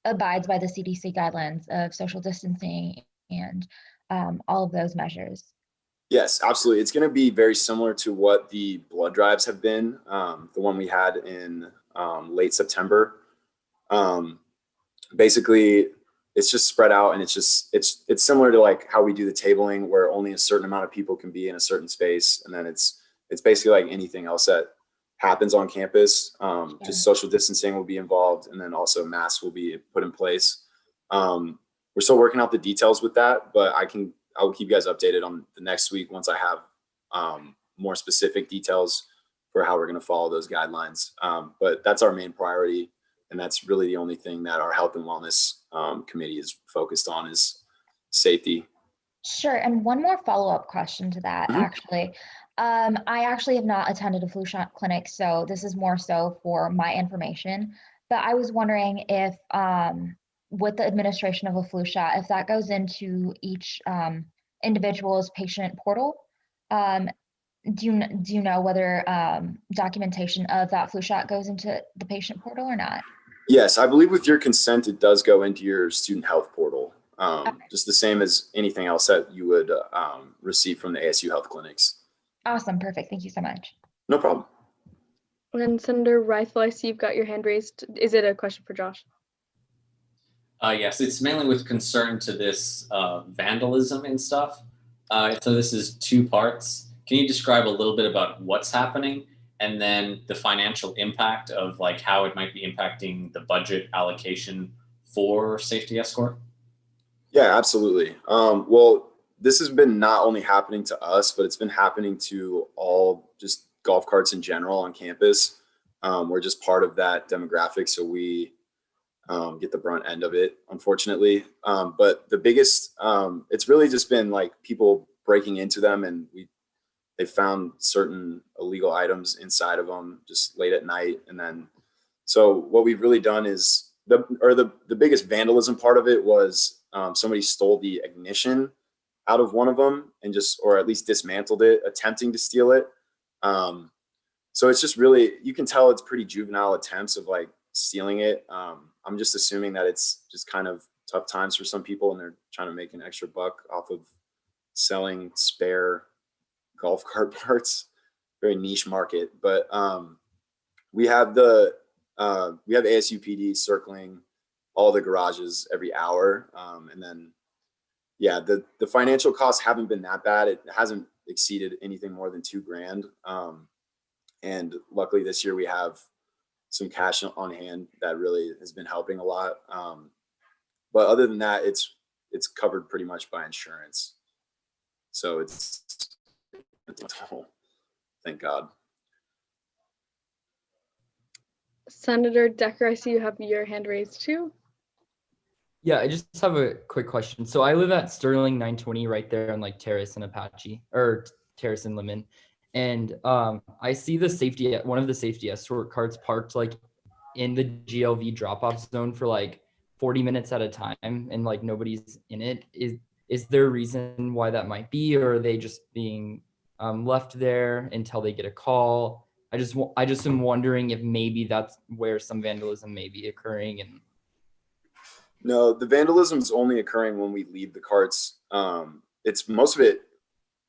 abides by the CDC guidelines of social distancing and all of those measures? Yes, absolutely. It's going to be very similar to what the blood drives have been. The one we had in late September. Basically, it's just spread out, and it's similar to like how we do the tabling, where only a certain amount of people can be in a certain space, and then it's basically like anything else that happens on campus. Just social distancing will be involved, and then also masks will be put in place. We're still working out the details with that, but I will keep you guys updated on the next week once I have more specific details for how we're going to follow those guidelines. But that's our main priority, and that's really the only thing that our health and wellness committee is focused on is safety. Sure. And one more follow-up question to that, actually. I actually have not attended a flu shot clinic, so this is more so for my information. But I was wondering if, with the administration of a flu shot, if that goes into each individual's patient portal, do you know whether documentation of that flu shot goes into the patient portal or not? Yes, I believe with your consent, it does go into your student health portal, just the same as anything else that you would receive from the ASU health clinics. Awesome. Perfect. Thank you so much. No problem. And Senator Rifle, I see you've got your hand raised. Is it a question for Josh? Yes, it's mainly with concern to this vandalism and stuff. So this is two parts. Can you describe a little bit about what's happening and then the financial impact of like how it might be impacting the budget allocation for safety escort? Yeah, absolutely. Well, this has been not only happening to us, but it's been happening to all just golf carts in general on campus. We're just part of that demographic, so we get the brunt end of it, unfortunately. But the biggest, it's really just been like people breaking into them, and they found certain illegal items inside of them just late at night. And then, so what we've really done is the biggest vandalism part of it was somebody stole the ignition out of one of them and or at least dismantled it, attempting to steal it. So it's just really, you can tell it's pretty juvenile attempts of like stealing it. I'm just assuming that it's just kind of tough times for some people and they're trying to make an extra buck off of selling spare golf cart parts. Very niche market. But we have ASU PD circling all the garages every hour. And then, yeah, the financial costs haven't been that bad. It hasn't exceeded anything more than $2,000. And luckily this year we have some cash on hand that really has been helping a lot. But other than that, it's covered pretty much by insurance. So thank God. Senator Decker, I see you have your hand raised too. Yeah, I just have a quick question. So I live at Sterling 920 right there on like Terrace and Apache, or Terrace and Lemon. And I see one of the safety escort carts parked like in the GLV drop-off zone for like 40 minutes at a time and like nobody's in it. Is there a reason why that might be, or are they just being left there until they get a call? I just am wondering if maybe that's where some vandalism may be occurring. And no, the vandalism is only occurring when we leave the carts. It's most of it,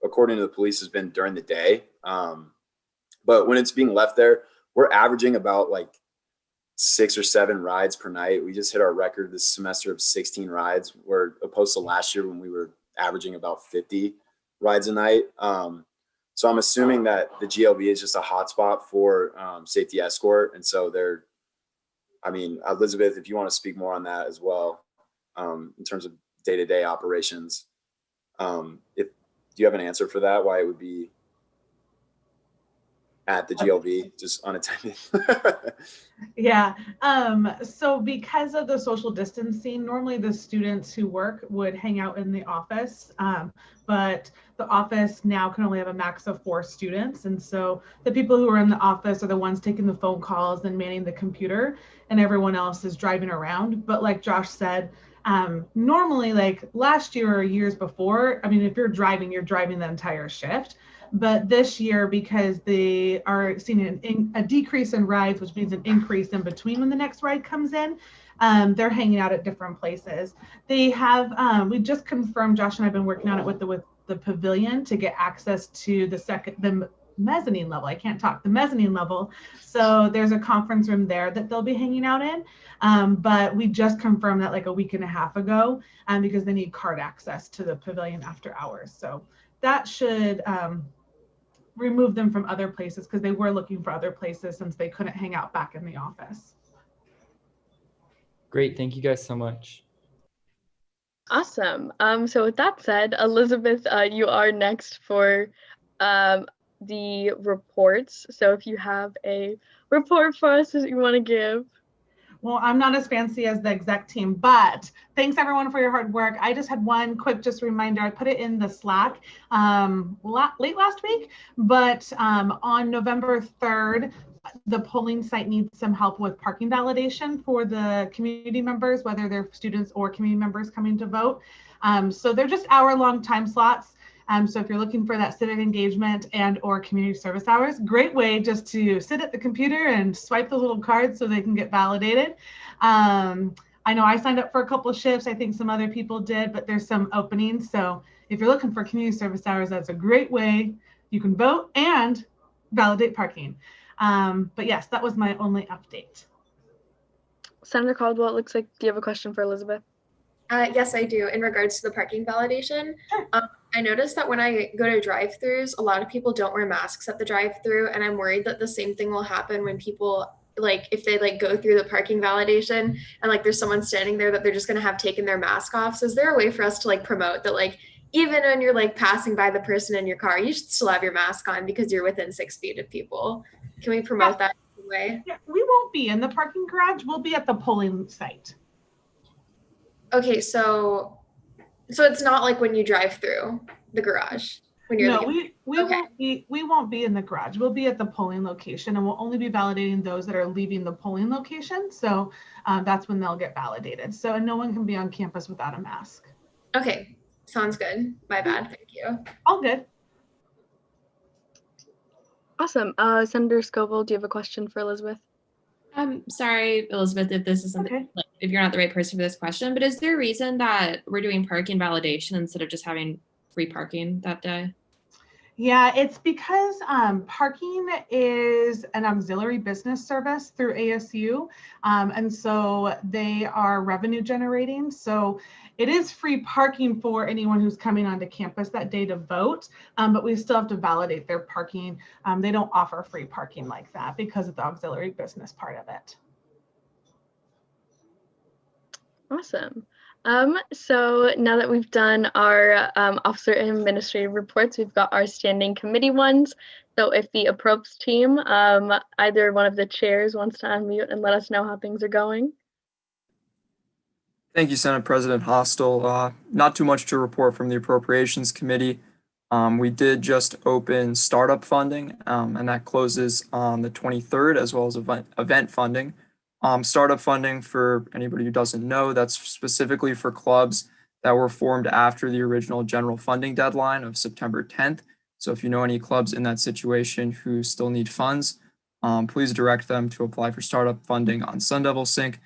according to the police, has been during the day. But when it's being left there, we're averaging about like 6 or 7 rides per night. We just hit our record this semester of 16 rides, where opposed to last year when we were averaging about 50 rides a night. So I'm assuming that the GLB is just a hotspot for safety escort. And so Elizabeth, if you want to speak more on that as well, in terms of day-to-day operations, do you have an answer for that? Why it would be at the GLB, just unattended? Yeah. So because of the social distancing, normally the students who work would hang out in the office, but the office now can only have a max of 4 students. And so the people who are in the office are the ones taking the phone calls and manning the computer, and everyone else is driving around. But like Josh said, normally like last year or years before, if you're driving the entire shift. But this year, because they are seeing a decrease in rides, which means an increase in between when the next ride comes in, they're hanging out at different places. They have, we just confirmed, Josh and I have been working on it with the pavilion to get access to the mezzanine level. I can't talk, the mezzanine level. So there's a conference room there that they'll be hanging out in. But we just confirmed that like a week and a half ago, because they need card access to the pavilion after hours. So that should remove them from other places, because they were looking for other places since they couldn't hang out back in the office. Great, thank you guys so much. Awesome. So with that said, Elizabeth, you are next for the reports. So if you have a report for us that you want to give. Well, I'm not as fancy as the exec team, but thanks everyone for your hard work. I just had one quick reminder. I put it in the Slack late last week, but on November 3rd, the polling site needs some help with parking validation for the community members, whether they're students or community members coming to vote. So they're just hour-long time slots. So if you're looking for that civic engagement and or community service hours, great way just to sit at the computer and swipe those little cards so they can get validated. I know I signed up for a couple of shifts. I think some other people did, but there's some openings. So if you're looking for community service hours, that's a great way you can vote and validate parking. But yes, that was my only update. Senator Caldwell, it looks like, do you have a question for Elizabeth? Yes, I do. In regards to the parking validation, I noticed that when I go to drive-thrus, a lot of people don't wear masks at the drive-thru, and I'm worried that the same thing will happen when people, like, if they like go through the parking validation and like there's someone standing there that they're just gonna have taken their mask off. So is there a way for us to like promote that, like, even when you're like passing by the person in your car, you should still have your mask on because you're within 6 feet of people? Can we promote that in a way? Yeah, we won't be in the parking garage. We'll be at the polling site. Okay, so it's not like when you drive through the garage when you're no, leaving. we won't be in the garage. We'll be at the polling location, and we'll only be validating those that are leaving the polling location. So that's when they'll get validated. So and no one can be on campus without a mask. Okay, sounds good. My bad. Thank you. All good. Awesome. Senator Scoville, do you have a question for Elizabeth? I'm sorry, Elizabeth, if this isn't like, if you're not the right person for this question, but is there a reason that we're doing parking validation instead of just having free parking that day? Yeah, it's because parking is an auxiliary business service through ASU. And so they are revenue generating. So it is free parking for anyone who's coming onto campus that day to vote, but we still have to validate their parking. They don't offer free parking like that because of the auxiliary business part of it. Awesome. So now that we've done our officer and administrative reports, we've got our standing committee ones. So if the approps team, either one of the chairs wants to unmute and let us know how things are going. Thank you, Senate President Hostel. Not too much to report from the Appropriations Committee. We did just open startup funding, and that closes on the 23rd, as well as event funding. Startup funding, for anybody who doesn't know, that's specifically for clubs that were formed after the original general funding deadline of September 10th. So if you know any clubs in that situation who still need funds, please direct them to apply for startup funding on Sun Devil Sync.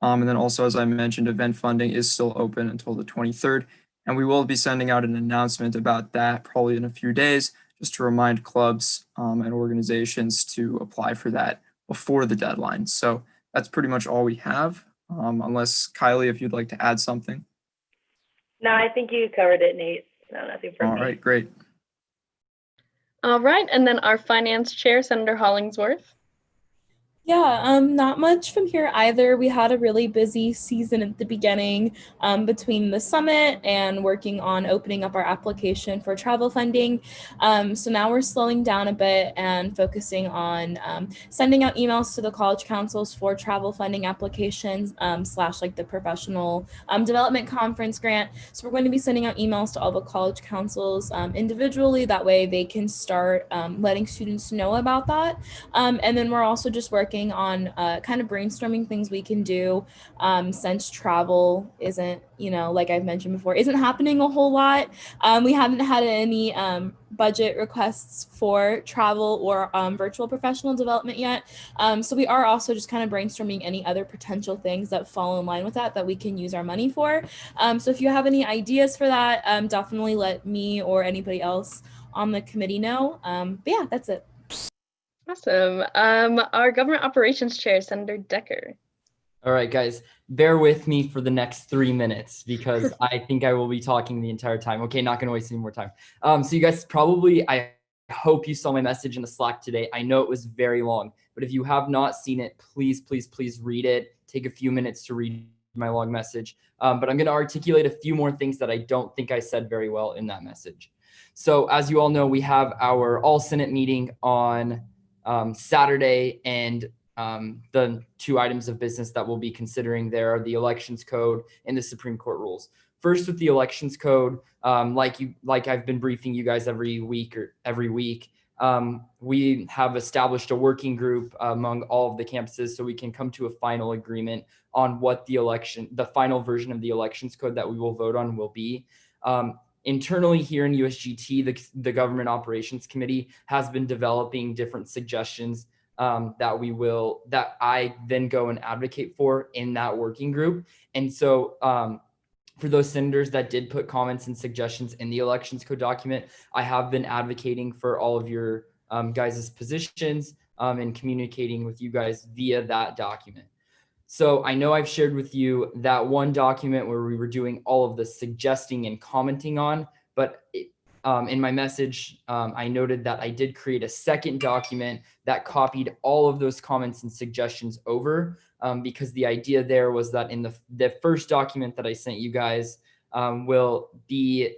And then also, as I mentioned, event funding is still open until the 23rd. And we will be sending out an announcement about that probably in a few days, just to remind clubs and organizations to apply for that before the deadline. So that's pretty much all we have, unless Kylie, if you'd like to add something. No, I think you covered it, Nate. No, nothing for me. All right, great. All right, and then our finance chair, Senator Hollingsworth. Yeah, not much from here either. We had a really busy season at the beginning between the summit and working on opening up our application for travel funding. So now we're slowing down a bit and focusing on sending out emails to the college councils for travel funding applications / like the professional development conference grant. So we're going to be sending out emails to all the college councils individually. That way they can start letting students know about that. And then we're also just working on kind of brainstorming things we can do since travel isn't, like I've mentioned before, isn't happening a whole lot. We haven't had any budget requests for travel or virtual professional development yet. So we are also just kind of brainstorming any other potential things that fall in line with that we can use our money for. So if you have any ideas for that, definitely let me or anybody else on the committee know. But yeah, that's it. Awesome. Our government operations chair, Senator Decker. All right, guys, bear with me for the next 3 minutes because I think I will be talking the entire time. Okay, not gonna waste any more time. So you guys probably, I hope you saw my message in the Slack today. I know it was very long, but if you have not seen it, please, please, please read it. Take a few minutes to read my long message. But I'm gonna articulate a few more things that I don't think I said very well in that message. So as you all know, we have our all Senate meeting on Saturday, and the two items of business that we'll be considering there are the elections code and the Supreme Court rules. First, with the elections code, like I've been briefing you guys every week, we have established a working group among all of the campuses so we can come to a final agreement on what the final version of the elections code that we will vote on will be. Internally here in USG-T, the Government Operations Committee has been developing different suggestions that I then go and advocate for in that working group. And so for those senators that did put comments and suggestions in the elections code document, I have been advocating for all of your guys' positions and communicating with you guys via that document. So I know I've shared with you that one document where we were doing all of the suggesting and commenting on, but in my message, I noted that I did create a second document that copied all of those comments and suggestions over, because the idea there was that in the first document that I sent you guys will be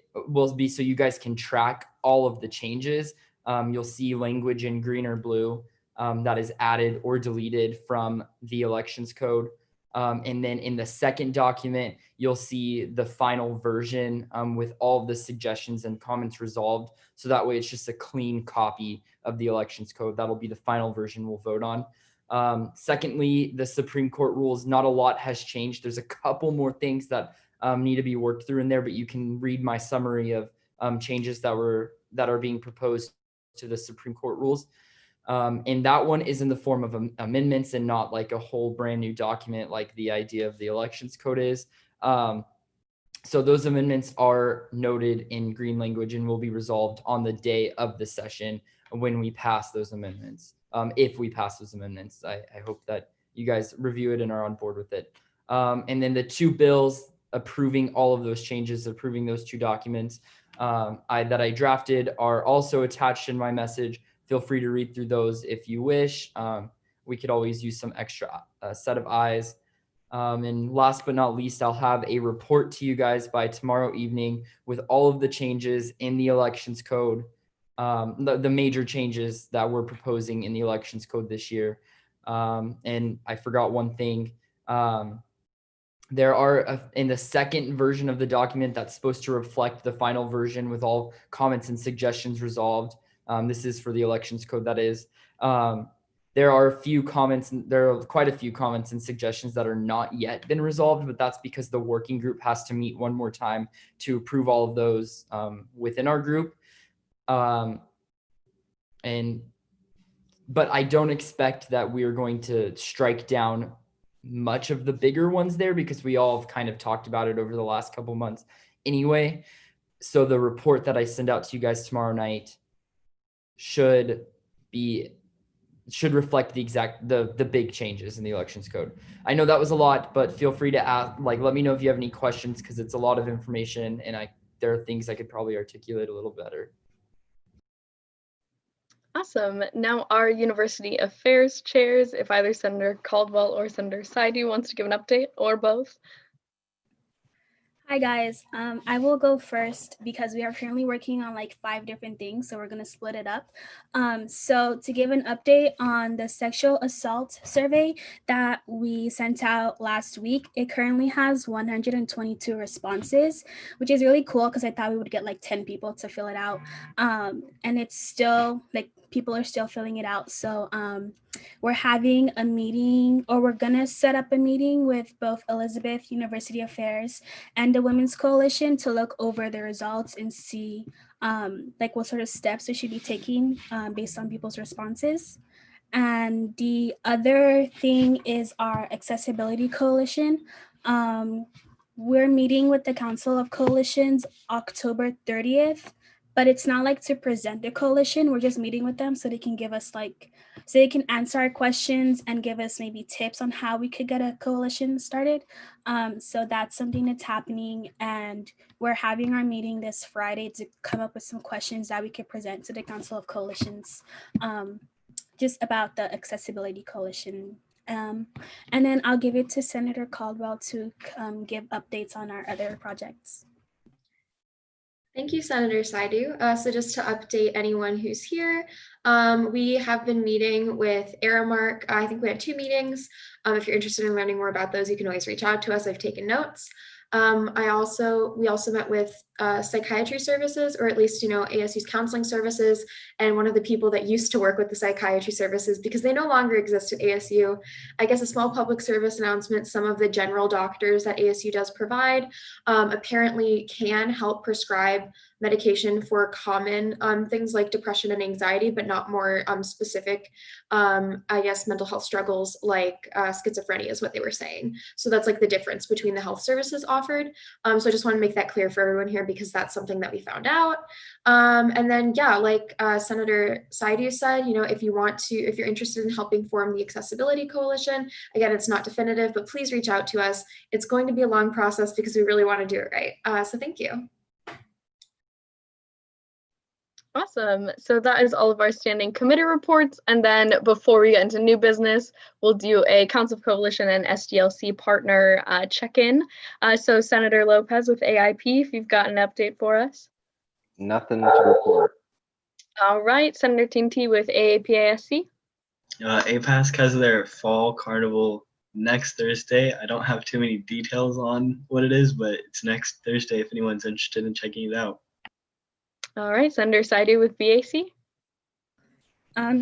so you guys can track all of the changes. You'll see language in green or blue that is added or deleted from the elections code. And then in the second document, you'll see the final version with all of the suggestions and comments resolved. So that way it's just a clean copy of the elections code. That'll be the final version we'll vote on. Secondly, the Supreme Court rules, not a lot has changed. There's a couple more things that need to be worked through in there, but you can read my summary of changes that are being proposed to the Supreme Court rules. And that one is in the form of amendments and not like a whole brand new document like the idea of the elections code is. So those amendments are noted in green language and will be resolved on the day of the session when we pass those amendments. If we pass those amendments, I hope that you guys review it and are on board with it. And then the two bills approving all of those changes, approving those two documents that I drafted are also attached in my message. Feel free to read through those if you wish. We could always use some extra set of eyes. And last but not least, I'll have a report to you guys by tomorrow evening with all of the changes in the elections code, the major changes that we're proposing in the elections code this year. And I forgot one thing. There are in the second version of the document that's supposed to reflect the final version with all comments and suggestions resolved. This is for the elections code, that is. There are quite a few comments and suggestions that are not yet been resolved, but that's because the working group has to meet one more time to approve all of those within our group. But I don't expect that we are going to strike down much of the bigger ones there because we all have kind of talked about it over the last couple months anyway. So the report that I send out to you guys tomorrow night should reflect the big changes in the elections code. I know that was a lot, but feel free to ask, let me know if you have any questions because it's a lot of information and there are things I could probably articulate a little better. Awesome. Now our university affairs chairs, if either Senator Caldwell or Senator Saidu wants to give an update or both. Hi guys, I will go first because we are currently working on 5 different things, so we're going to split it up. So to give an update on the sexual assault survey that we sent out last week, it currently has 122 responses, which is really cool because I thought we would get 10 people to fill it out. And it's still people are still filling it out. So we're having a meeting, or we're gonna set up a meeting with both Elizabeth University Affairs and the Women's Coalition to look over the results and see what sort of steps we should be taking based on people's responses. And the other thing is our Accessibility Coalition. We're meeting with the Council of Coalitions October 30th. But it's not to present the coalition. We're just meeting with them so they can give us so they can answer our questions and give us maybe tips on how we could get a coalition started. So that's something that's happening, and we're having our meeting this Friday to come up with some questions that we could present to the Council of Coalitions just about the Accessibility Coalition. And then I'll give it to Senator Caldwell to give updates on our other projects. Thank you, Senator Saidu. So just to update anyone who's here, we have been meeting with Aramark. I think we had 2 meetings. If you're interested in learning more about those, you can always reach out to us. I've taken notes. We also met with psychiatry services, or at least, ASU's counseling services. And one of the people that used to work with the psychiatry services, because they no longer exist at ASU, I guess a small public service announcement, some of the general doctors that ASU does provide apparently can help prescribe medication for common things like depression and anxiety, but not more specific, I guess, mental health struggles like schizophrenia is what they were saying. So that's like the difference between the health services offered. So I just want to make that clear for everyone here, because that's something that we found out. And then, yeah, like Senator Saidu said, if you're interested in helping form the Accessibility Coalition, again, it's not definitive, but please reach out to us. It's going to be a long process because we really want to do it right. So thank you. Awesome. So that is all of our standing committee reports. And then before we get into new business, we'll do a Council of Coalition and SDLC partner check-in. So Senator Lopez with AIP, if you've got an update for us. Nothing to report. All right, Senator Tinti with AAPASC. APASC has their fall carnival next Thursday. I don't have too many details on what it is, but it's next Thursday if anyone's interested in checking it out. All right, Senator Saidu with BAC.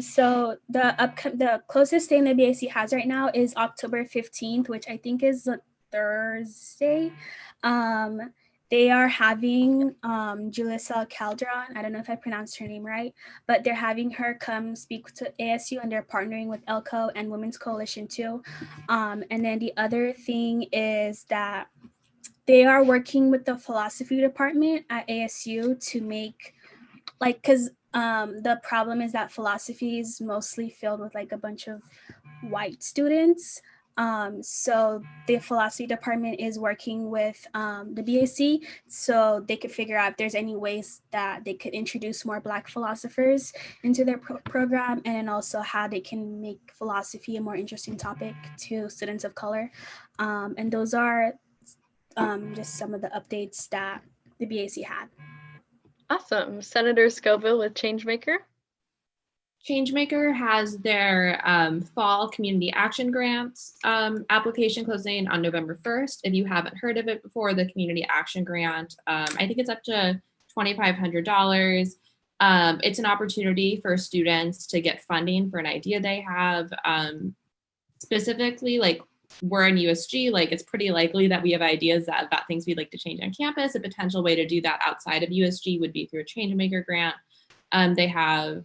So the closest thing that BAC has right now is October 15th, which I think is a Thursday. They are having Julissa Calderon, I don't know if I pronounced her name right, but they're having her come speak to ASU, and they're partnering with ELCO and Women's Coalition too. And then the other thing is that they are working with the philosophy department at ASU to make, because the problem is that philosophy is mostly filled with like a bunch of white students. So the philosophy department is working with the BAC so they could figure out if there's any ways that they could introduce more Black philosophers into their program, and then also how they can make philosophy a more interesting topic to students of color. And those are just some of the updates that the BAC had. Awesome. Senator Scoville with Changemaker. Changemaker has their fall community action grants application closing on November 1st. If you haven't heard of it before, the community action grant, I think it's up to $2,500. It's an opportunity for students to get funding for an idea they have. Specifically, like, we're in USG, like it's pretty likely that we have ideas about things we'd like to change on campus. A potential way to do that outside of USG would be through a Changemaker grant. They have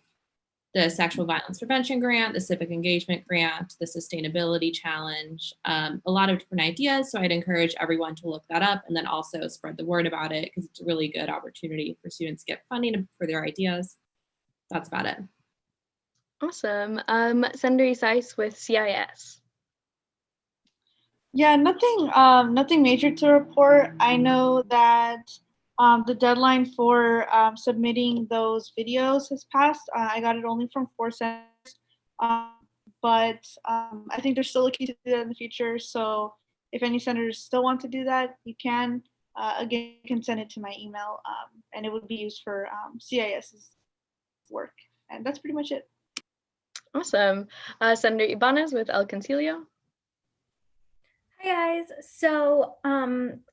the Sexual Violence Prevention Grant, the Civic Engagement Grant, the Sustainability Challenge, a lot of different ideas. So I'd encourage everyone to look that up and then also spread the word about it, because it's a really good opportunity for students to get funding for their ideas. That's about it. Awesome. Senator Isais with CIS. Yeah, nothing major to report. I know that the deadline for submitting those videos has passed. I got it only from 4 senators, but I think they're still looking to do that in the future. So if any senators still want to do that, you can. Again, you can send it to my email, and it would be used for CIS's work. And that's pretty much it. Awesome. Senator Ibanez with El Concilio. Hi guys. So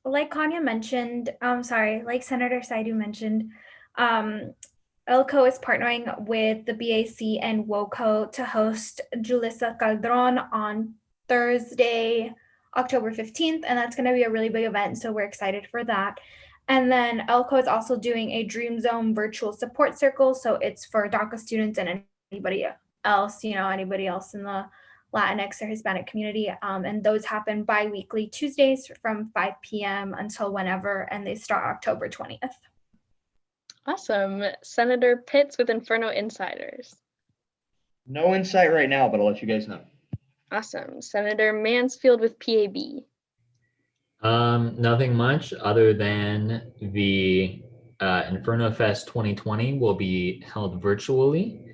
like Kanya mentioned, like Senator Saidu mentioned, ELCO is partnering with the BAC and WOCO to host Julissa Calderon on Thursday, October 15th, and that's going to be a really big event, so we're excited for that. And then ELCO is also doing a Dream Zone virtual support circle, so it's for DACA students and anybody else, anybody else in the Latinx or Hispanic community, and those happen bi-weekly Tuesdays from 5 p.m. until whenever, and they start October 20th. Awesome. Senator Pitz with Inferno Insiders. No insight right now, but I'll let you guys know. Awesome. Senator Mansfield with PAB. Nothing much other than the Inferno Fest 2020 will be held virtually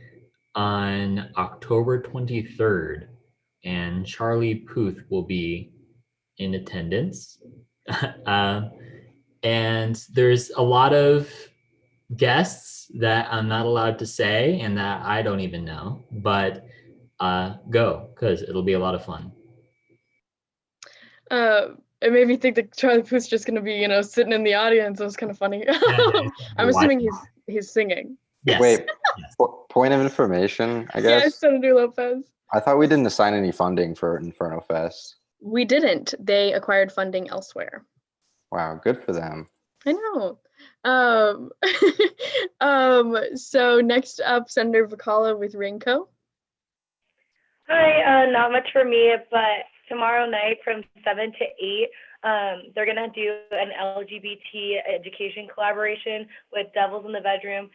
on October 23rd. And Charlie Puth will be in attendance. and there's a lot of guests that I'm not allowed to say and that I don't even know, but go, because it'll be a lot of fun. It made me think that Charlie Puth's just gonna be, sitting in the audience. It was kind of funny. I'm assuming he's singing. Yes. Wait, point of information, I guess. Yes, Senator Lopez. I thought we didn't assign any funding for Inferno Fest. We didn't. They acquired funding elsewhere. Wow, good for them. I know. So next up, Senator Vicala with Rinco. Hi, not much for me, but tomorrow night from 7 to 8, they're going to do an LGBT education collaboration with Devils in the Bedroom,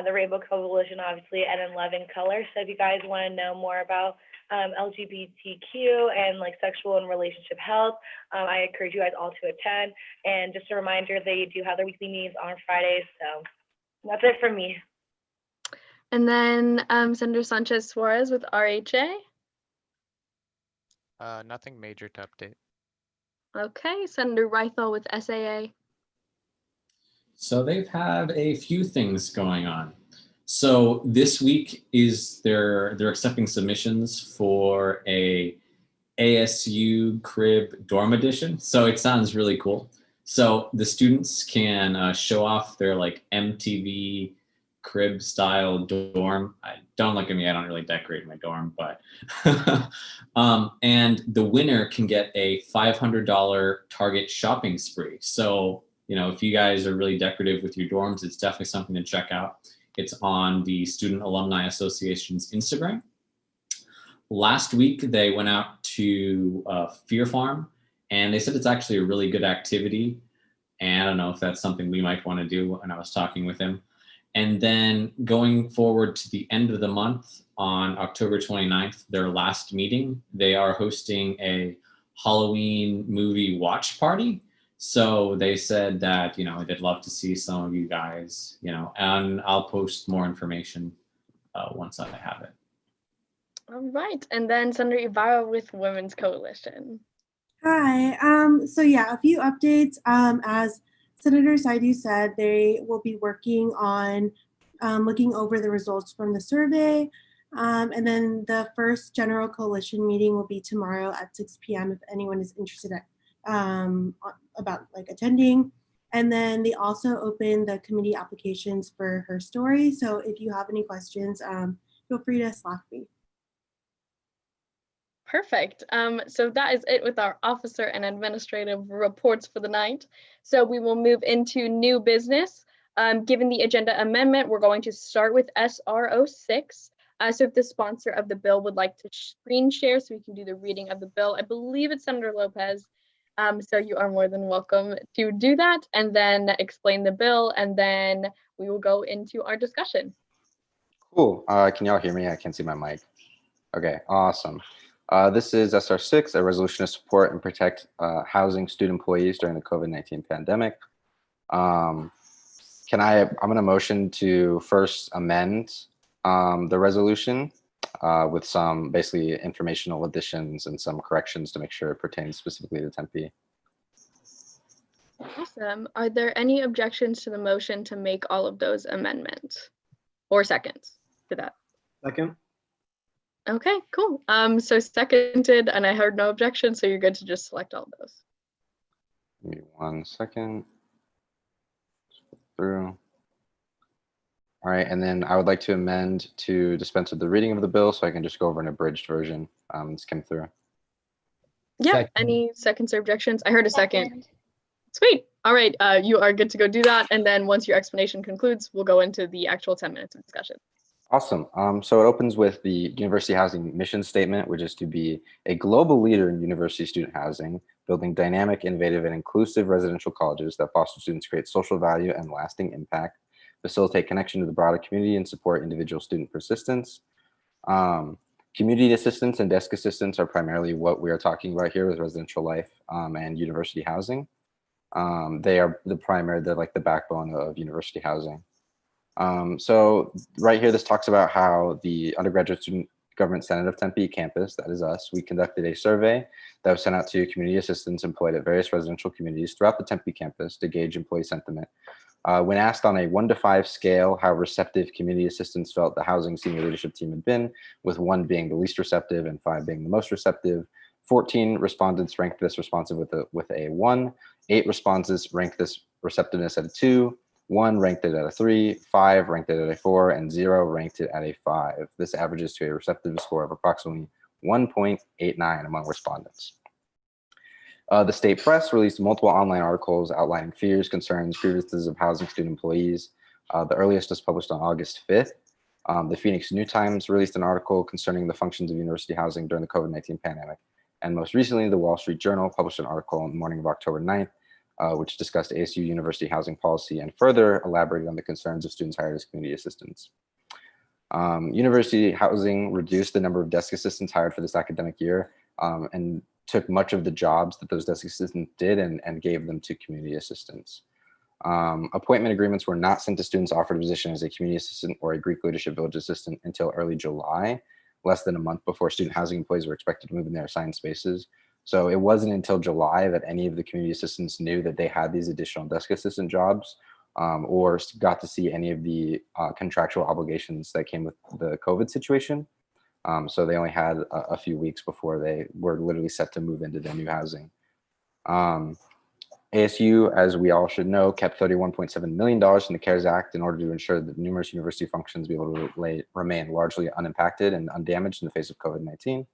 the Rainbow Coalition, obviously, and in Love and Color. So if you guys want to know more about LGBTQ and like sexual and relationship health, I encourage you guys all to attend. And just a reminder, they do have their weekly meetings on Fridays. So that's it for me. And then Senator Sanchez Suarez with RHA. Nothing major to update. Okay, Senator Reithel with SAA. So they've had a few things going on. So this week is they're accepting submissions for a ASU crib dorm edition. So it sounds really cool. So the students can show off their like MTV crib style dorm. Don't look at me, I don't really decorate my dorm, but and the winner can get a $500 Target shopping spree. So, if you guys are really decorative with your dorms, it's definitely something to check out. It's on the Student Alumni Association's Instagram. Last week, they went out to Fear Farm, and they said it's actually a really good activity. And I don't know if that's something we might want to do, and I was talking with him. And then going forward to the end of the month on October 29th, their last meeting, they are hosting a Halloween movie watch party. So they said that, they'd love to see some of you guys, and I'll post more information once I have it. All right. And then Senator Ibarra with Women's Coalition. Hi. So yeah, a few updates. As Senator Saidu said, they will be working on looking over the results from the survey. And then the first general coalition meeting will be tomorrow at 6 p.m. if anyone is interested about like attending. And then they also open the committee applications for her story. So if you have any questions, feel free to Slack me. Perfect. So that is it with our officer and administrative reports for the night. So we will move into new business. Given the agenda amendment, we're going to start with SR06. So if the sponsor of the bill would like to screen share so we can do the reading of the bill, I believe it's Senator Lopez. So you are more than welcome to do that and then explain the bill, and then we will go into our discussion. Cool. Can y'all hear me? I can't see my mic. Okay, awesome. This is SR6, a resolution to support and protect housing student employees during the COVID-19 pandemic. I'm going to motion to first amend the resolution with some basically informational additions and some corrections to make sure it pertains specifically to Tempe. Awesome. Are there any objections to the motion to make all of those amendments or seconds to that? Second. Okay, cool. So seconded, and I heard no objection, so you're good to just select all of those. Give me 1 second. Through. All right, and then I would like to amend to dispense with the reading of the bill so I can just go over an abridged version and skim through. Yeah, Second. Any seconds or objections? I heard a second. Sweet. All right, you are good to go do that. And then once your explanation concludes, we'll go into the actual 10 minutes of discussion. Awesome. So it opens with the University Housing mission statement, which is to be a global leader in university student housing, building dynamic, innovative, and inclusive residential colleges that foster students, create social value and lasting impact, facilitate connection to the broader community, and support individual student persistence. Community assistance and desk assistance are primarily what we are talking about here with residential life and university housing. They are they're like the backbone of university housing. So right here, this talks about how the undergraduate student Government Senate of Tempe campus, that is us, we conducted a survey that was sent out to community assistants employed at various residential communities throughout the Tempe campus to gauge employee sentiment. When asked on a 1 to 5 scale how receptive community assistants felt the housing senior leadership team had been, with 1 being the least receptive and 5 being the most receptive, 14 respondents ranked this responsive with a 1, 8 respondents ranked this receptiveness at a 2, 1 ranked it at a 3, 5 ranked it at a 4, and 0 ranked it at a 5. This averages to a receptive score of approximately 1.89 among respondents. The state press released multiple online articles outlining fears, concerns, grievances of housing student employees. The earliest was published on August 5th. The Phoenix New Times released an article concerning the functions of university housing during the COVID-19 pandemic. And most recently, the Wall Street Journal published an article on the morning of October 9th, which discussed ASU university housing policy and further elaborated on the concerns of students hired as community assistants. University housing reduced the number of desk assistants hired for this academic year and took much of the jobs that those desk assistants did and gave them to community assistants. Appointment agreements were not sent to students offered a position as a community assistant or a Greek leadership village assistant until early July, less than a month before student housing employees were expected to move in their assigned spaces. So it wasn't until July that any of the community assistants knew that they had these additional desk assistant jobs or got to see any of the contractual obligations that came with the COVID situation. So they only had a few weeks before they were literally set to move into their new housing. ASU, as we all should know, kept $31.7 million in the CARES Act in order to ensure that numerous university functions be able to remain largely unimpacted and undamaged in the face of COVID-19.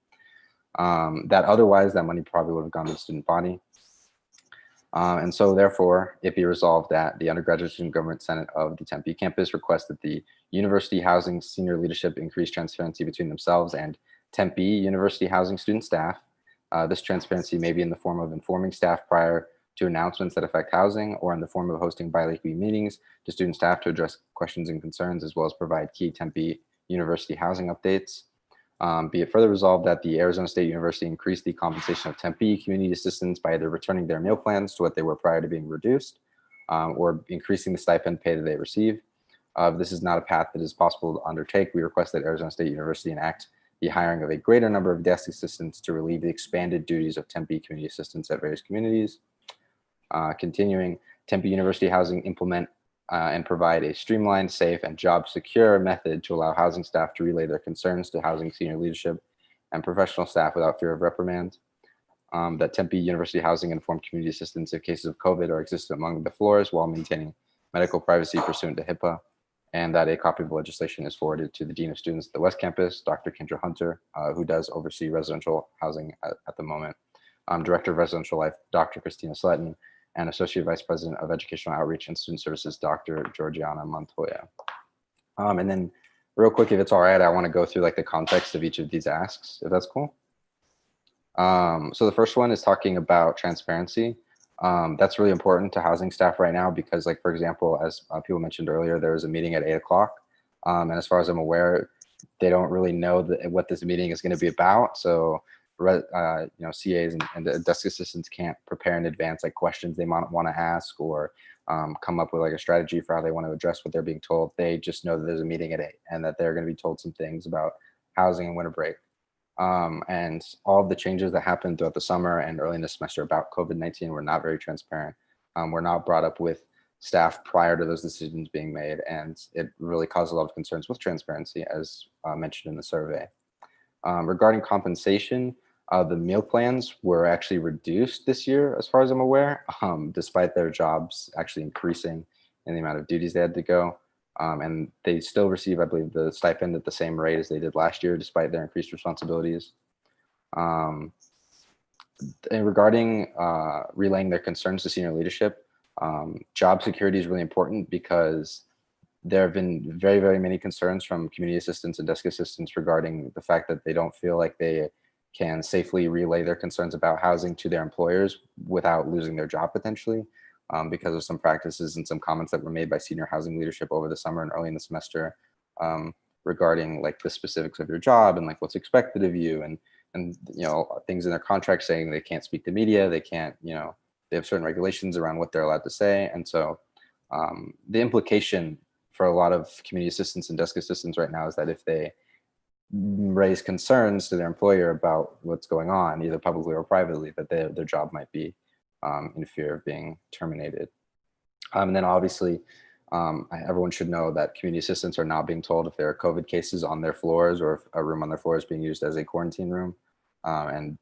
That otherwise, that money probably would have gone to the student body. And so therefore, it be resolved that the Undergraduate Student Government Senate of the Tempe campus requests that the university housing senior leadership increase transparency between themselves and Tempe University housing student staff. This transparency may be in the form of informing staff prior to announcements that affect housing, or in the form of hosting bi-weekly meetings to student staff to address questions and concerns, as well as provide key Tempe University housing updates. Be it further resolved that the Arizona State University increase the compensation of Tempe community assistants by either returning their meal plans to what they were prior to being reduced, or increasing the stipend pay that they receive. This is not a path that is possible to undertake. We request that Arizona State University enact the hiring of a greater number of desk assistants to relieve the expanded duties of Tempe community assistants at various communities. Continuing, Tempe University Housing implement and provide a streamlined, safe, and job-secure method to allow housing staff to relay their concerns to housing senior leadership and professional staff without fear of reprimand. That Tempe University Housing inform community assistants if cases of COVID are existed among the floors while maintaining medical privacy pursuant to HIPAA, and that a copy of the legislation is forwarded to the Dean of Students at the West Campus, Dr. Kendra Hunter, who does oversee residential housing at the moment, Director of Residential Life, Dr. Christina Sletton, and Associate Vice President of Educational Outreach and Student Services, Dr. Georgiana Montoya. And then real quick, if it's all right, I want to go through like the context of each of these asks, if that's cool. So the first one is talking about transparency. That's really important to housing staff right now because, like, for example, as people mentioned earlier, there was a meeting at 8 o'clock. And as far as I'm aware, they don't really know what this meeting is going to be about. So CAs and the desk assistants can't prepare in advance like questions they might want to ask or come up with like a strategy for how they want to address what they're being told. They just know that there's a meeting at 8 and that they're going to be told some things about housing and winter break. And all of the changes that happened throughout the summer and early in the semester about COVID-19 were not very transparent. Were not brought up with staff prior to those decisions being made. And it really caused a lot of concerns with transparency, as mentioned in the survey. Regarding compensation, the meal plans were actually reduced this year, as far as I'm aware, despite their jobs actually increasing in the amount of duties they had to go. And they still receive, I believe, the stipend at the same rate as they did last year, despite their increased responsibilities. And regarding relaying their concerns to senior leadership, job security is really important because there have been very, very many concerns from community assistants and desk assistants regarding the fact that they don't feel like they can safely relay their concerns about housing to their employers without losing their job potentially, because of some practices and some comments that were made by senior housing leadership over the summer and early in the semester regarding like the specifics of your job and like what's expected of you and things in their contract saying they can't speak to media, they can't, they have certain regulations around what they're allowed to say. And so the implication for a lot of community assistants and desk assistants right now is that if they raise concerns to their employer about what's going on, either publicly or privately, that their job might be in fear of being terminated. And then obviously, everyone should know that community assistants are not being told if there are COVID cases on their floors or if a room on their floor is being used as a quarantine room. And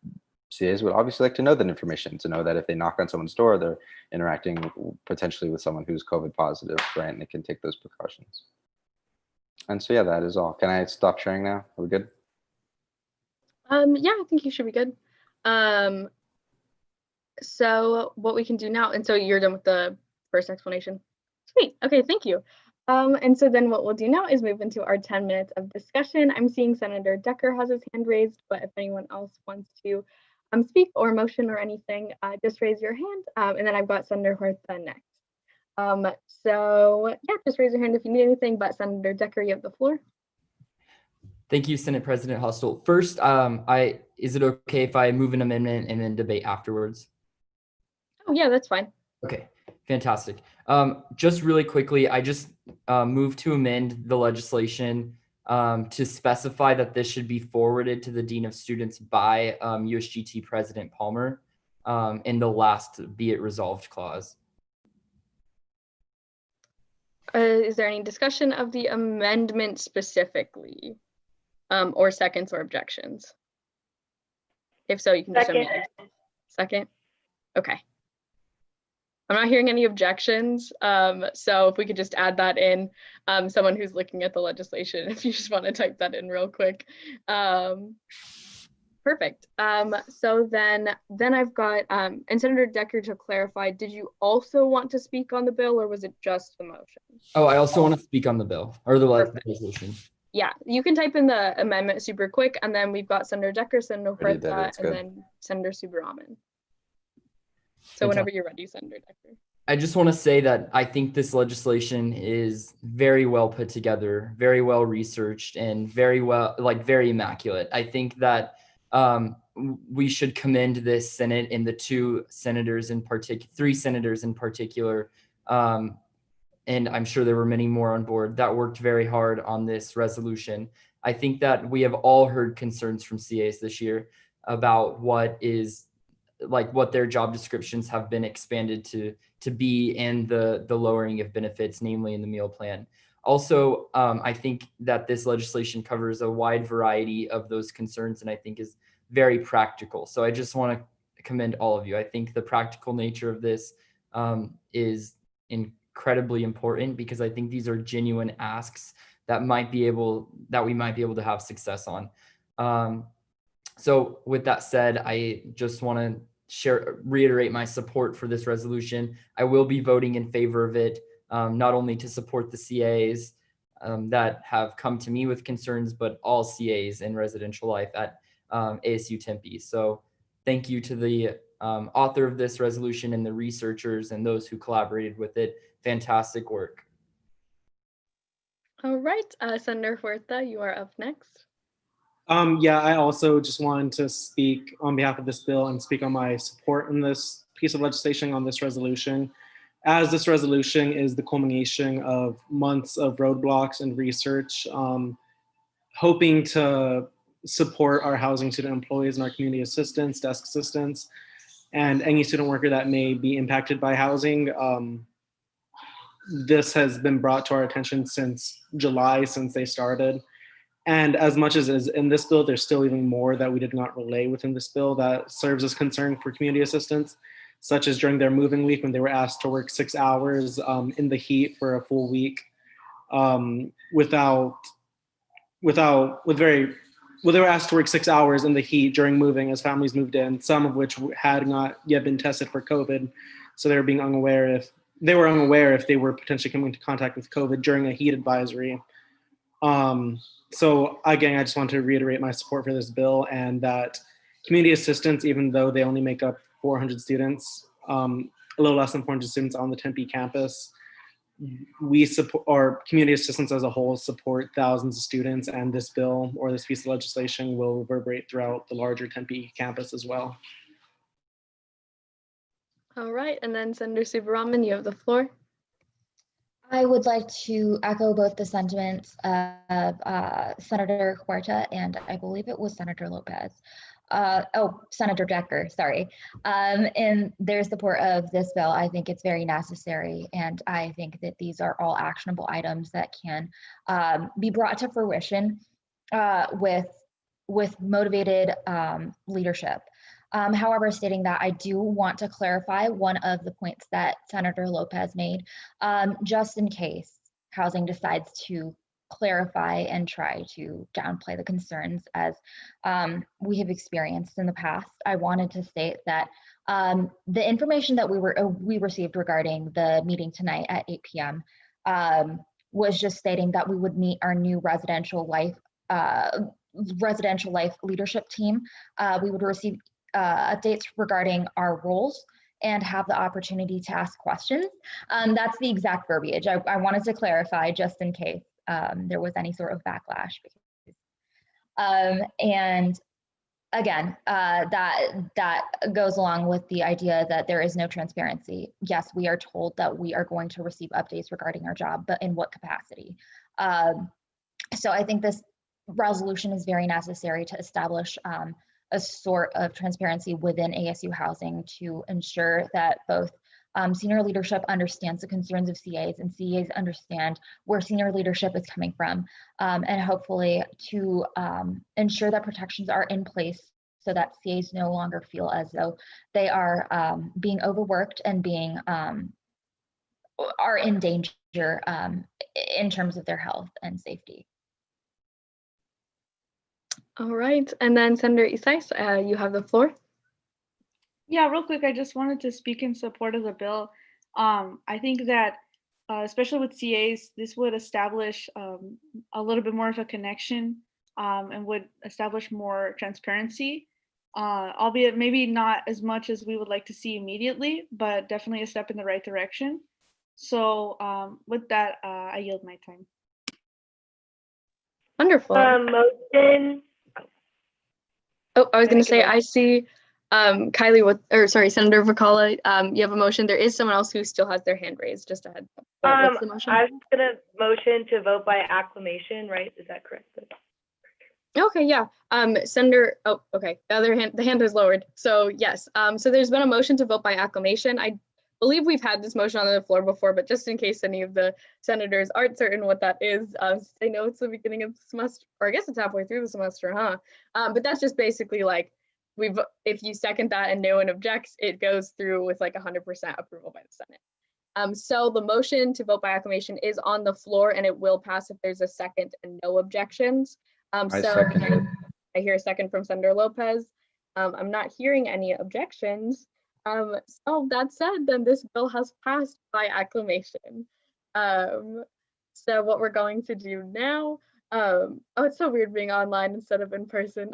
CAs would obviously like to know that information, to know that if they knock on someone's door, they're interacting potentially with someone who's COVID positive, right? And they can take those precautions. And so, yeah, that is all. Can I stop sharing now? Are we good? Yeah, I think you should be good. So what we can do now, and so you're done with the first explanation. Sweet. Okay, thank you. And so then what we'll do now is move into our 10 minutes of discussion. I'm seeing Senator Decker has his hand raised, but if anyone else wants to speak or motion or anything, just raise your hand. And then I've got Senator Huerta next. So yeah, just raise your hand if you need anything, but Senator Decker, you have the floor. Thank you, Senate President Hostel. First, is it okay if I move an amendment and then debate afterwards? Oh yeah, that's fine. Okay, fantastic. Just really quickly, I just moved to amend the legislation to specify that this should be forwarded to the Dean of Students by USG-T President Palmer in the last "be it resolved" clause. Is there any discussion of the amendment specifically, or seconds or objections? If so, you can just unmute yourself. Second? Okay. I'm not hearing any objections, so if we could just add that in, someone who's looking at the legislation, if you just want to type that in real quick. Perfect. So then I've got, and Senator Decker, to clarify, did you also want to speak on the bill, or was it just the motion? Oh, I also want to speak on the bill or the resolution. Yeah, you can type in the amendment super quick, and then we've got Senator Decker, Senator Huerta, and then Senator Subramanian. So whenever you're ready, Senator Decker. I just want to say that I think this legislation is very well put together, very well researched, and very immaculate. I think that we should commend this Senate and the three senators in particular, and I'm sure there were many more on board that worked very hard on this resolution. I think that we have all heard concerns from CAs this year about what their job descriptions have been expanded to be, and the lowering of benefits, namely in the meal plan. Also, I think that this legislation covers a wide variety of those concerns, and I think is very practical. So I just want to commend all of you. I think the practical nature of this is incredibly important, because I think these are genuine asks that we might be able to have success on. So with that said, I just want to reiterate my support for this resolution. I will be voting in favor of it, not only to support the CAs that have come to me with concerns, but all CAs in residential life at ASU Tempe. So thank you to the author of this resolution and the researchers and those who collaborated with it. Fantastic work. All right, Senator Huerta, you are up next. Yeah, I also just wanted to speak on behalf of this bill and speak on my support in this piece of legislation, on this resolution. As this resolution is the culmination of months of roadblocks and research, hoping to support our housing student employees and our community assistants, desk assistants, and any student worker that may be impacted by housing. This has been brought to our attention since July, since they started. And as much as is in this bill, there's still even more that we did not relay within this bill that serves as concern for community assistants, such as during their moving week when they were asked to work 6 hours in the heat for a full week, they were asked to work 6 hours in the heat during moving as families moved in, some of which had not yet been tested for COVID. So they were unaware if they were potentially coming into contact with COVID during a heat advisory. So again, I just want to reiterate my support for this bill, and that community assistants, even though they only make up 400 students, a little less than 400 students on the Tempe campus, we support, our community assistants as a whole support thousands of students, and this bill or this piece of legislation will reverberate throughout the larger Tempe campus as well. All right, and then Senator Subramanian, you have the floor. I would like to echo both the sentiments of Senator Huerta and I believe it was Senator Lopez. Senator Decker, sorry. In their support of this bill. I think it's very necessary, and I think that these are all actionable items that can be brought to fruition with motivated leadership. However, stating that, I do want to clarify one of the points that Senator Lopez made, just in case housing decides to clarify and try to downplay the concerns as we have experienced in the past. I wanted to state that the information that we received regarding the meeting tonight at 8 p.m. Was just stating that we would meet our new residential life leadership team. We would receive updates regarding our roles and have the opportunity to ask questions. That's the exact verbiage. I wanted to clarify just in case there was any sort of backlash. And again, that goes along with the idea that there is no transparency. Yes, we are told that we are going to receive updates regarding our job, but in what capacity? So I think this resolution is very necessary to establish a sort of transparency within ASU housing to ensure that both senior leadership understands the concerns of CAs and CAs understand where senior leadership is coming from, and hopefully to ensure that protections are in place so that CAs no longer feel as though they are being overworked and are in danger in terms of their health and safety. All right, and then Senator Isais, you have the floor. Yeah, real quick, I just wanted to speak in support of the bill. I think that, especially with CAs, this would establish a little bit more of a connection and would establish more transparency, albeit maybe not as much as we would like to see immediately, but definitely a step in the right direction. So with that, I yield my time. Wonderful. Motion. Oh, I was going to say, I see Kylie, Senator Vakala, you have a motion. There is someone else who still has their hand raised, just a heads up. What's the motion? I was going to motion to vote by acclamation, right? Is that correct? Okay, yeah. Senator, oh, okay, the hand is lowered. So yes, so there's been a motion to vote by acclamation. I believe we've had this motion on the floor before, but just in case any of the senators aren't certain what that is, I know it's the beginning of the semester, or I guess it's halfway through the semester, huh? But that's just basically like, if you second that and no one objects, it goes through with like 100% approval by the Senate. So the motion to vote by acclamation is on the floor and it will pass if there's a second and no objections. I second it. I hear a second from Senator Lopez. I'm not hearing any objections. So that said, then this bill has passed by acclamation. So what we're going to do now, oh, it's so weird being online instead of in person.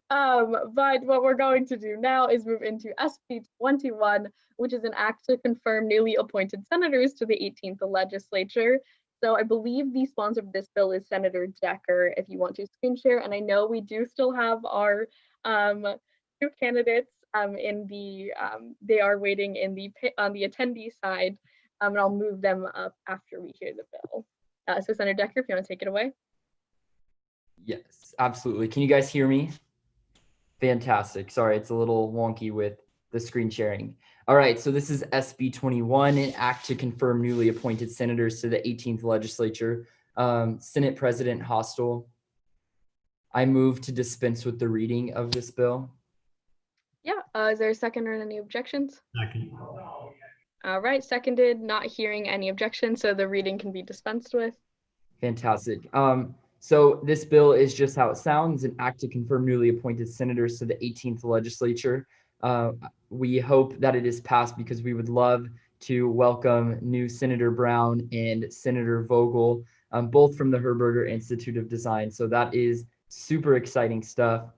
But what we're going to do now is move into SB 21, which is an act to confirm newly appointed senators to the 18th legislature. So I believe the sponsor of this bill is Senator Decker, if you want to screen share. And I know we do still have our two candidates in the, they are waiting on the attendee side, and I'll move them up after we hear the bill. So Senator Decker, if you want to take it away. Yes, absolutely. Can you guys hear me? Fantastic. Sorry, it's a little wonky with the screen sharing. All right, so this is SB 21, an act to confirm newly appointed senators to the 18th legislature. Senate President Hostel, I move to dispense with the reading of this bill. Yeah, is there a second or any objections? Second. All right, seconded, not hearing any objections, so the reading can be dispensed with. Fantastic. So this bill is just how it sounds, an act to confirm newly appointed senators to the 18th legislature. We hope that it is passed because we would love to welcome new Senator Brown and Senator Vogel, both from the Herberger Institute of Design. So that is super exciting stuff.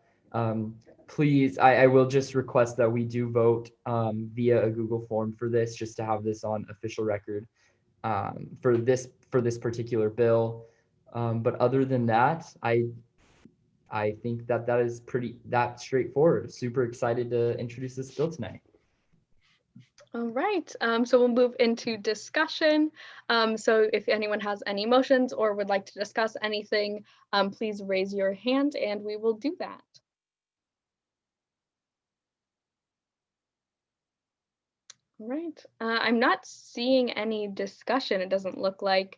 Please, I will just request that we do vote via a Google form for this, just to have this on official record for this particular bill. But other than that, I think that is that straightforward. Super excited to introduce this bill tonight. All right, so we'll move into discussion. So if anyone has any motions or would like to discuss anything, please raise your hand and we will do that. All right, I'm not seeing any discussion, it doesn't look like.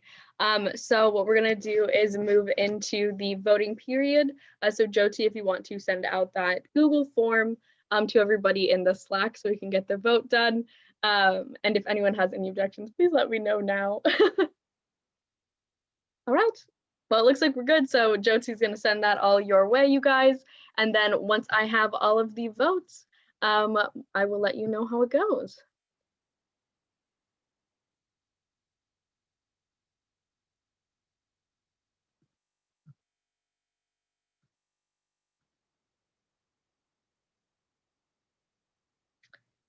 So what we're gonna do is move into the voting period. So Jyoti, if you want to send out that Google form to everybody in the Slack so we can get the vote done. And if anyone has any objections, please let me know now. All right, well, it looks like we're good. So Jyoti's gonna send that all your way, you guys. And then once I have all of the votes, I will let you know how it goes.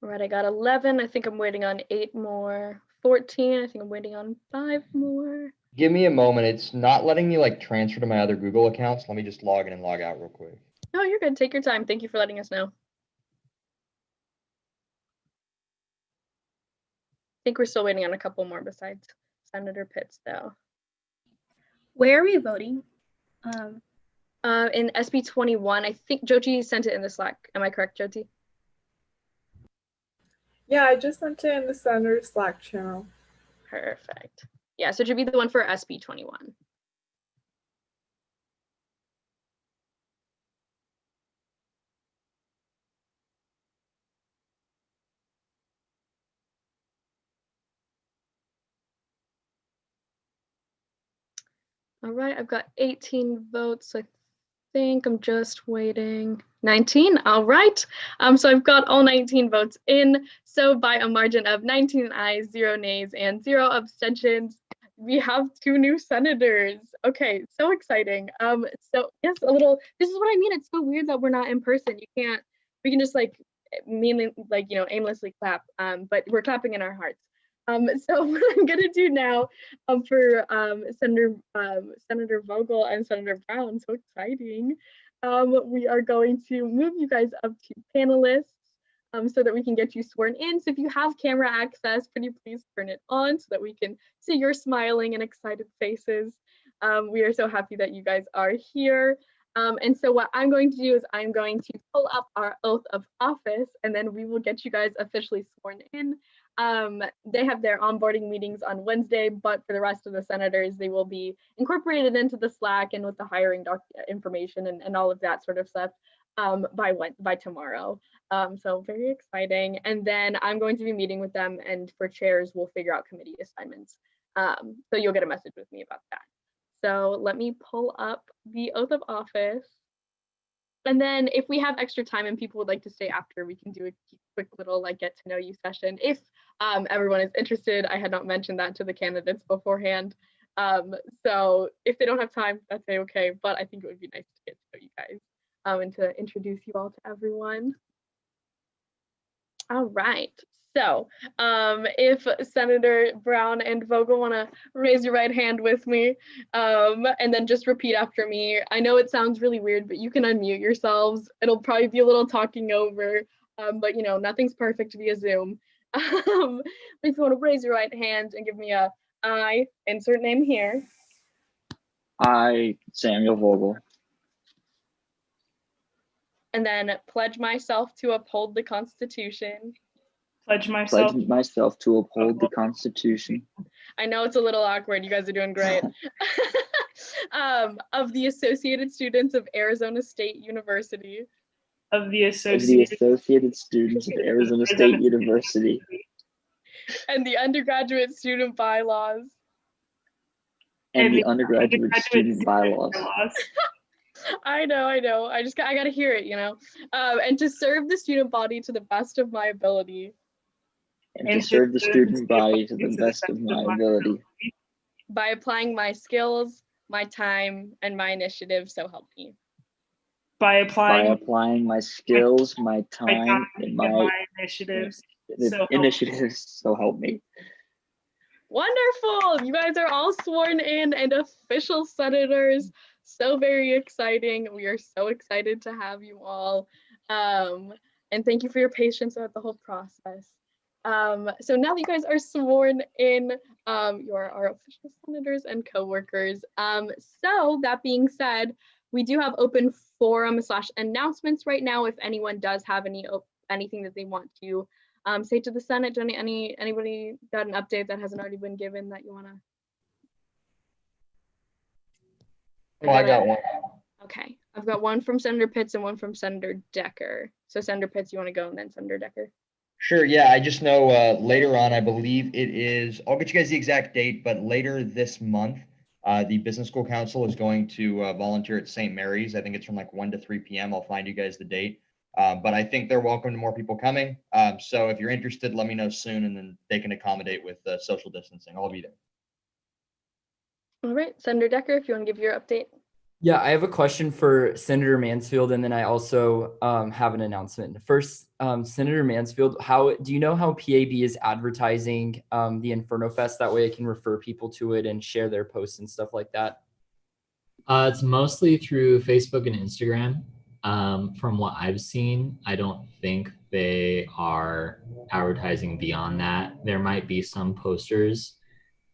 All right, I got 11. I think I'm waiting on 8 more. 14. I think I'm waiting on 5 more. Give me a moment. It's not letting me like transfer to my other Google accounts. Let me just log in and log out real quick. No, you're good. Take your time. Thank you for letting us know. I think we're still waiting on a couple more besides Senator Pitz, though. Where are we voting? In SB 21, I think Jyoti sent it in the Slack. Am I correct, Jyoti? Yeah, I just sent it in the Senator Slack channel. Perfect. Yeah, so it should be the one for SB 21. All right, I've got 18 votes. I think I'm just waiting. 19, all right. So I've got all 19 votes in. So by a margin of 19 ayes, 0 nays, and 0 abstentions, we have 2 new senators. Okay, so exciting. So yes, this is what I mean. It's so weird that we're not in person. We can just like aimlessly clap, but we're clapping in our hearts. So what I'm gonna do now for Senator Vogel and Senator Brown, so exciting. We are going to move you guys up to panelists so that we can get you sworn in. So if you have camera access, can you please turn it on so that we can see your smiling and excited faces. We are so happy that you guys are here. And so what I'm going to do is I'm going to pull up our oath of office and then we will get you guys officially sworn in. They have their onboarding meetings on Wednesday, but for the rest of the senators, they will be incorporated into the Slack and with the hiring information and all of that sort of stuff by tomorrow. So very exciting. And then I'm going to be meeting with them, and for chairs, we'll figure out committee assignments. So you'll get a message with me about that. So let me pull up the oath of office. And then if we have extra time and people would like to stay after, we can do a quick little get to know you session. If everyone is interested, I had not mentioned that to the candidates beforehand. So if they don't have time, that's okay. But I think it would be nice to get to know you guys and to introduce you all to everyone. All right. So if Senator Brown and Vogel want to raise your right hand with me and then just repeat after me. I know it sounds really weird, but you can unmute yourselves. It'll probably be a little talking over, but nothing's perfect via Zoom. If you want to raise your right hand and give me a I, insert name here. I, Samuel Vogel. And then pledge myself to uphold the Constitution. Pledge myself to uphold the Constitution. I know it's a little awkward. You guys are doing great. Of the Associated Students of Arizona State University. Of the Associated Students of Arizona State University. And the undergraduate student bylaws. And the undergraduate student bylaws. I know. I gotta hear it, and to serve the student body to the best of my ability. And to serve the student body to the best of my ability. By applying my skills, my time, and my initiative, so help me. By applying my skills, my time, and my initiatives, so help me. Wonderful! You guys are all sworn in and official senators. So very exciting. We are so excited to have you all. And thank you for your patience throughout the whole process. So now that you guys are sworn in, you are our official senators and co-workers. So that being said, we do have open forum / announcements right now. If anyone does have anything that they want to say to the Senate, anybody got an update that hasn't already been given that you want to? Oh, I got one. Okay, I've got one from Senator Pitz and one from Senator Decker. So Senator Pitz, you want to go, and then Senator Decker. Sure, yeah, I just know later on, I believe it is, I'll get you guys the exact date, but later this month, the Business School Council is going to volunteer at St. Mary's. I think it's from like 1 to 3 p.m. I'll find you guys the date. But I think they're welcome to more people coming. So if you're interested, let me know soon, and then they can accommodate with social distancing. I'll be there. All right, Senator Decker, if you want to give your update. Yeah, I have a question for Senator Mansfield, and then I also have an announcement. First, Senator Mansfield, do you know how PAB is advertising the Inferno Fest? That way I can refer people to it and share their posts and stuff like that. It's mostly through Facebook and Instagram. From what I've seen, I don't think they are advertising beyond that. There might be some posters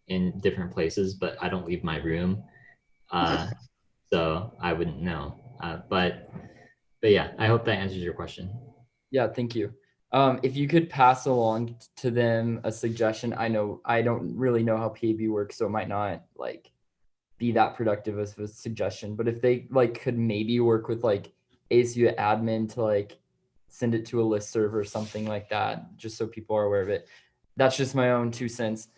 in different places, but I don't leave my room. So I wouldn't know. But yeah, I hope that answers your question. Yeah, thank you. If you could pass along to them a suggestion, I know I don't really know how PAB works, so it might not like be that productive as a suggestion. But if they like could maybe work with like ASU admin to like send it to a listserv or something like that, just so people are aware of it. That's just my own 2 cents.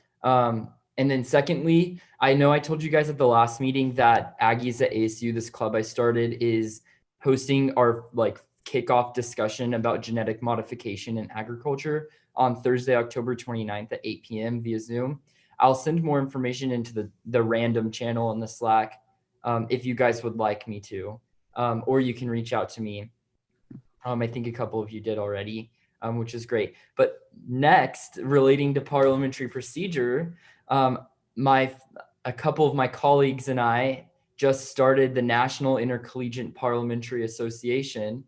And then secondly, I know I told you guys at the last meeting that Aggies at ASU, this club I started, is hosting our like kickoff discussion about genetic modification in agriculture on Thursday, October 29th at 8 p.m. via Zoom. I'll send more information into the random channel in the Slack if you guys would like me to, or you can reach out to me. I think a couple of you did already, which is great. But next, relating to parliamentary procedure, a couple of my colleagues and I just started the National Intercollegiate Parliamentary Association.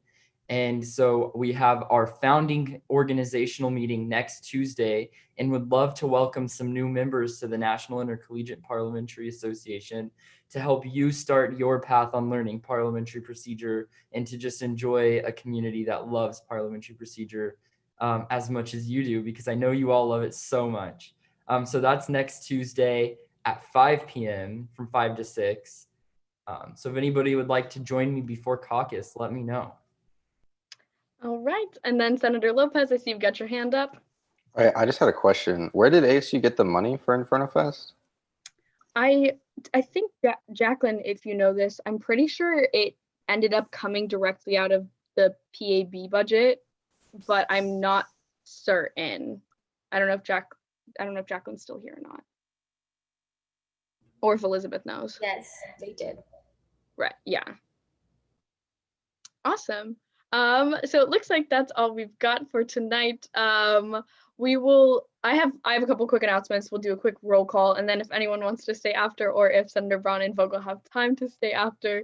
And so we have our founding organizational meeting next Tuesday and would love to welcome some new members to the National Intercollegiate Parliamentary Association to help you start your path on learning parliamentary procedure and to just enjoy a community that loves parliamentary procedure as much as you do, because I know you all love it so much. So that's next Tuesday at 5 p.m. from 5 to 6. So if anybody would like to join me before caucus, let me know. All right. And then Senator Lopez, I see you've got your hand up. All right, I just had a question. Where did ASU get the money for Inferno Fest? I think, Jacqueline, if you know this, I'm pretty sure it ended up coming directly out of the PAB budget, but I'm not certain. I don't know if Jacqueline's still here or not. Or if Elizabeth knows. Yes, they did. Right, yeah. Awesome. So it looks like that's all we've got for tonight. I have a couple quick announcements. We'll do a quick roll call, and then if anyone wants to stay after, or if Senator Braun and Vogel have time to stay after,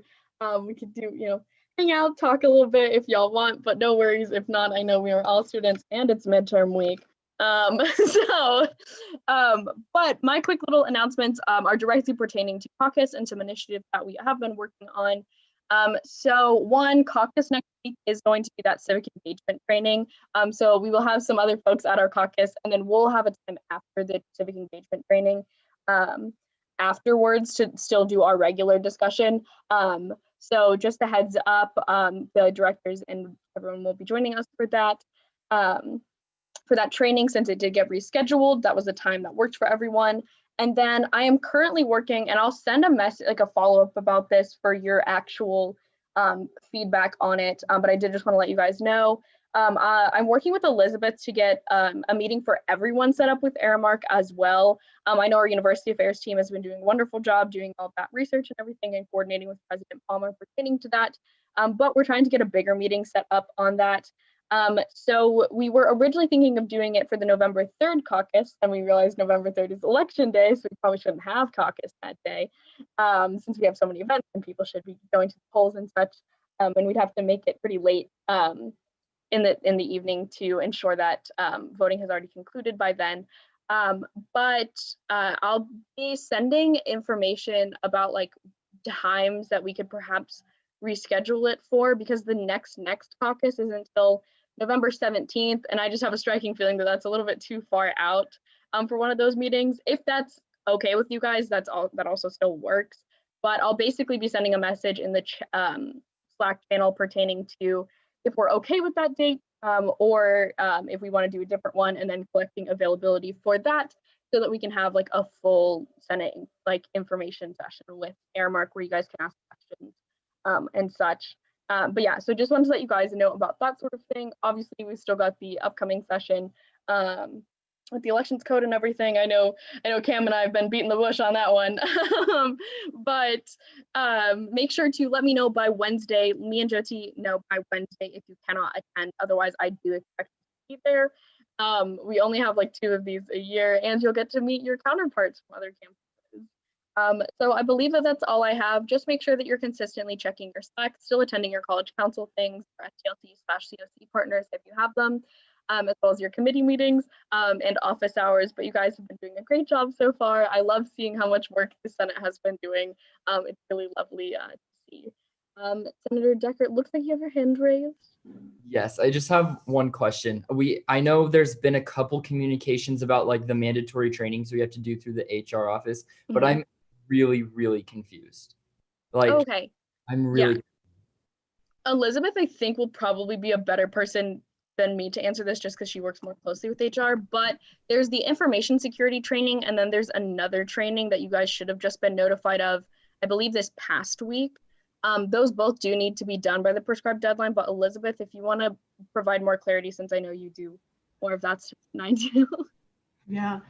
we could do, hang out, talk a little bit if y'all want, but no worries. If not, I know we are all students and it's midterm week. But my quick little announcements are directly pertaining to caucus and some initiatives that we have been working on. So one, caucus next week is going to be that civic engagement training. So we will have some other folks at our caucus, and then we'll have a time after the civic engagement training afterwards to still do our regular discussion. So just a heads up, the directors and everyone will be joining us for that. For that training, since it did get rescheduled, that was the time that worked for everyone. And then I am currently working, and I'll send a message, like a follow-up about this for your actual feedback on it. But I did just want to let you guys know. I'm working with Elizabeth to get a meeting for everyone set up with Aramark as well. I know our University Affairs team has been doing a wonderful job doing all that research and everything and coordinating with President Palmer pertaining to that. But we're trying to get a bigger meeting set up on that. So we were originally thinking of doing it for the November 3rd caucus, and we realized November 3rd is election day, so we probably shouldn't have caucus that day, since we have so many events and people should be going to the polls and such, and we'd have to make it pretty late in the evening to ensure that voting has already concluded by then. But I'll be sending information about like times that we could perhaps reschedule it for, because the next caucus is until November 17th, and I just have a striking feeling that that's a little bit too far out for one of those meetings. If that's okay with you guys, that also still works. But I'll basically be sending a message in the Slack channel pertaining to if we're okay with that date, or if we want to do a different one, and then collecting availability for that so that we can have like a full Senate like information session with Airmark where you guys can ask questions and such. But yeah, so just wanted to let you guys know about that sort of thing. Obviously, we've still got the upcoming session with the elections code and everything. I know Cam and I have been beating the bush on that one. But make sure to let me know by Wednesday. Me and Jyoti know by Wednesday if you cannot attend. Otherwise, I do expect you to be there. We only have like 2 of these a year, and you'll get to meet your counterparts from other campuses. So I believe that that's all I have. Just make sure that you're consistently checking your Slack, still attending your college council things, or STLC/COC partners if you have them, as well as your committee meetings and office hours. But you guys have been doing a great job so far. I love seeing how much work the Senate has been doing. It's really lovely to see. Senator Decker, it looks like you have your hand raised. Yes, I just have one question. I know there's been a couple communications about like the mandatory trainings we have to do through the HR office, but I'm really confused. Like, okay. I'm really. Yeah. Elizabeth, I think, will probably be a better person than me to answer this just because she works more closely with HR, but there's the information security training, and then there's another training that you guys should have just been notified of, I believe this past week. Those both do need to be done by the prescribed deadline, but Elizabeth, if you want to provide more clarity, since I know you do more of that stuff than I do. Yeah.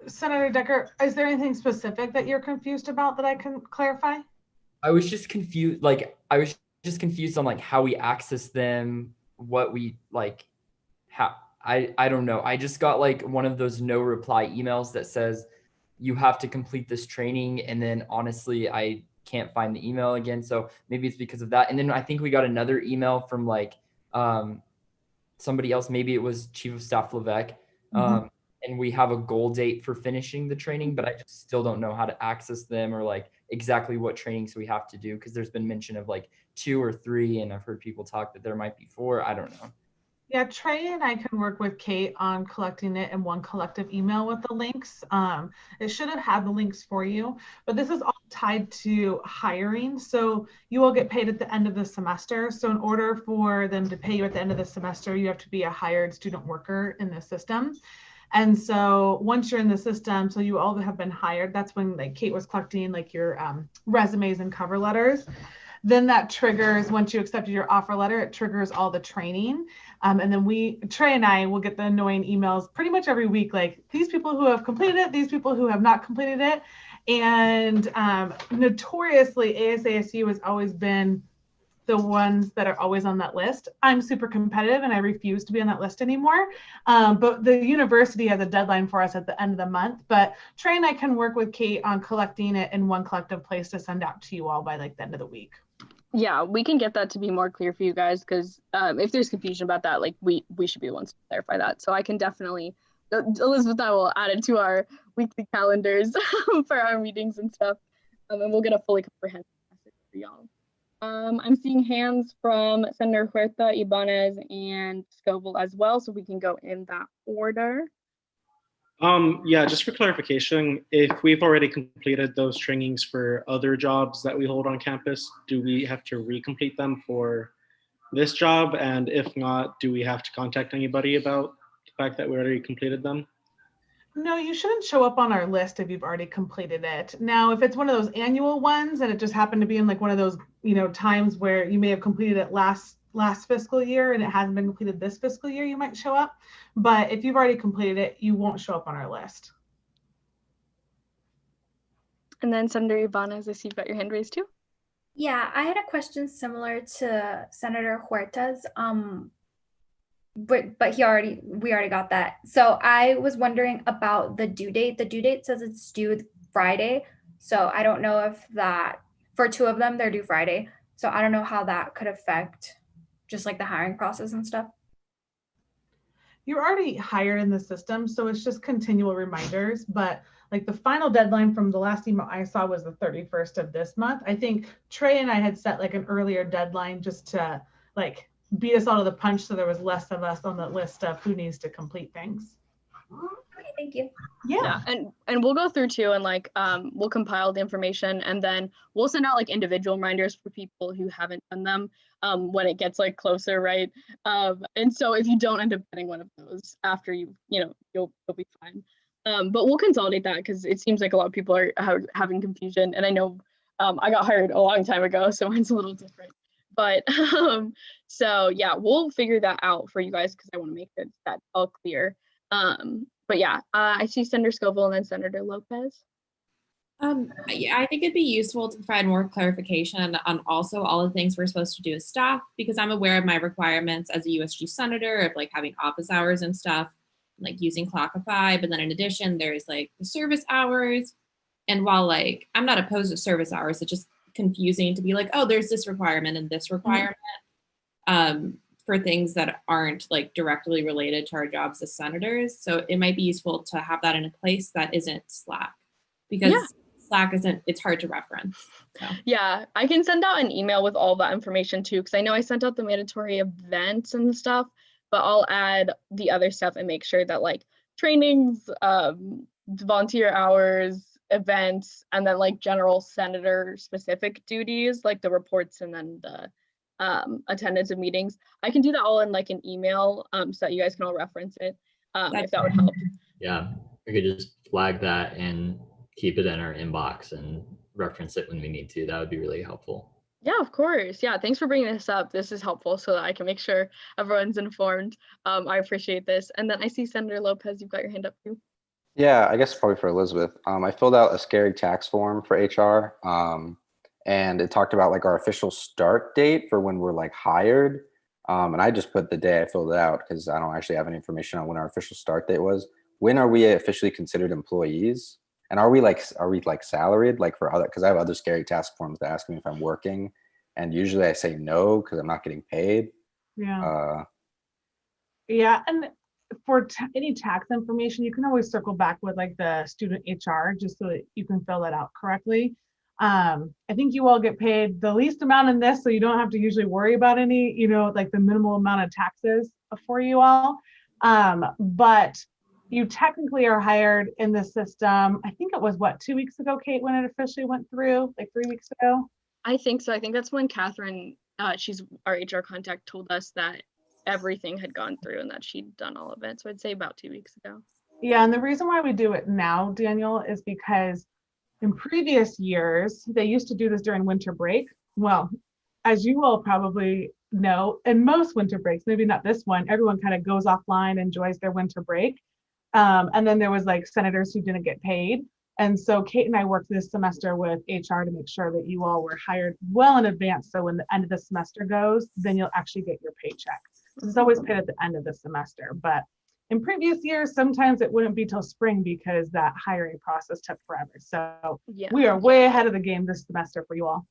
Senator Decker, is there anything specific that you're confused about that I can clarify? I was just confused. Like, I was just confused on like how we access them, what we like, how, I don't know. I just got like one of those no reply emails that says you have to complete this training. And then honestly, I can't find the email again. So maybe it's because of that. And then I think we got another email from like somebody else. Maybe it was Chief of Staff Levesque. And we have a goal date for finishing the training, but I just still don't know how to access them or like exactly what trainings we have to do, because there's been mention of like 2 or 3, and I've heard people talk that there might be 4. I don't know. Yeah, Trey and I can work with Kate on collecting it in one collective email with the links. It should have had the links for you, but this is all tied to hiring. So you will get paid at the end of the semester. So in order for them to pay you at the end of the semester, you have to be a hired student worker in the system. And so once you're in the system, so you all have been hired, that's when like Kate was collecting like your resumes and cover letters. Then that triggers, once you accepted your offer letter, it triggers all the training. And then Trey and I will get the annoying emails pretty much every week, like these people who have completed it, these people who have not completed it. And notoriously, ASASU has always been the ones that are always on that list. I'm super competitive and I refuse to be on that list anymore. But the university has a deadline for us at the end of the month. But Trey and I can work with Kate on collecting it in one collective place to send out to you all by like the end of the week. Yeah, we can get that to be more clear for you guys, because if there's confusion about that, like we should be the ones to clarify that. So I can definitely, Elizabeth and I will add it to our weekly calendars for our meetings and stuff, and we'll get a fully comprehensive message for y'all. I'm seeing hands from Senator Huerta, Ibanez, and Scoville as well, so we can go in that order. Yeah, just for clarification, if we've already completed those trainings for other jobs that we hold on campus, do we have to recomplete them for this job? And if not, do we have to contact anybody about the fact that we already completed them? No, you shouldn't show up on our list if you've already completed it. Now, if it's one of those annual ones and it just happened to be in like one of those, times where you may have completed it last fiscal year and it hasn't been completed this fiscal year, you might show up. But if you've already completed it, you won't show up on our list. And then Senator Ibanez, I see you've got your hand raised too. Yeah, I had a question similar to Senator Huerta's. But we already got that. So I was wondering about the due date. The due date says it's due Friday. So I don't know if that, for 2 of them, they're due Friday. So I don't know how that could affect just like the hiring process and stuff? You're already hired in the system, so it's just continual reminders. But like the final deadline from the last email I saw was the 31st of this month. I think Trey and I had set like an earlier deadline just to like beat us all to the punch, so there was less of us on the list of who needs to complete things. Okay, thank you. Yeah. And we'll go through too, and like we'll compile the information, and then we'll send out like individual reminders for people who haven't done them when it gets like closer, right? And so if you don't end up getting one of those after you'll be fine. But we'll consolidate that because it seems like a lot of people are having confusion, and I know I got hired a long time ago, so mine's a little different. But so yeah, we'll figure that out for you guys because I want to make that all clear. But yeah, I see Senator Scoville and then Senator Lopez. Yeah, I think it'd be useful to provide more clarification on also all the things we're supposed to do as staff, because I'm aware of my requirements as a USG senator of like having office hours and stuff, like using Clockify. But then in addition, there's like the service hours. And while like I'm not opposed to service hours, it's just confusing to be like, oh, there's this requirement and this requirement. For things that aren't like directly related to our jobs as senators. So it might be useful to have that in a place that isn't Slack, because Slack it's hard to reference. So. Yeah, I can send out an email with all that information too, because I know I sent out the mandatory events and stuff, but I'll add the other stuff and make sure that like trainings, volunteer hours, events, and then like general senator specific duties, like the reports and then the attendance of meetings. I can do that all in like an email so that you guys can all reference it if that would help. Yeah, we could just flag that and keep it in our inbox and reference it when we need to. That would be really helpful. Yeah, of course. Yeah, thanks for bringing this up. This is helpful so that I can make sure everyone's informed. I appreciate this. And then I see Senator Lopez, you've got your hand up too. Yeah, I guess probably for Elizabeth. I filled out a scary tax form for HR. And it talked about like our official start date for when we're like hired. And I just put the day I filled it out because I don't actually have any information on when our official start date was. When are we officially considered employees? And are we like salaried like for other, because I have other scary task forms that ask me if I'm working. And usually I say no because I'm not getting paid. Yeah. Yeah. And for any tax information, you can always circle back with like the student HR just so that you can fill that out correctly. I think you all get paid the least amount in this, so you don't have to usually worry about any, like the minimal amount of taxes for you all. But you technically are hired in the system. I think it was 2 weeks ago, Kate, when it officially went through, like 3 weeks ago? I think so. I think that's when Catherine, she's our HR contact, told us that everything had gone through and that she'd done all of it. So I'd say about 2 weeks ago. Yeah, and the reason why we do it now, Daniel, is because in previous years, they used to do this during winter break. Well, as you all probably know, in most winter breaks, maybe not this one, everyone kind of goes offline, enjoys their winter break. And then there was like senators who didn't get paid. And so Kate and I worked this semester with HR to make sure that you all were hired well in advance. So when the end of the semester goes, then you'll actually get your paycheck. It's always paid at the end of the semester. But in previous years, sometimes it wouldn't be till spring because that hiring process took forever. So we are way ahead of the game this semester for you all.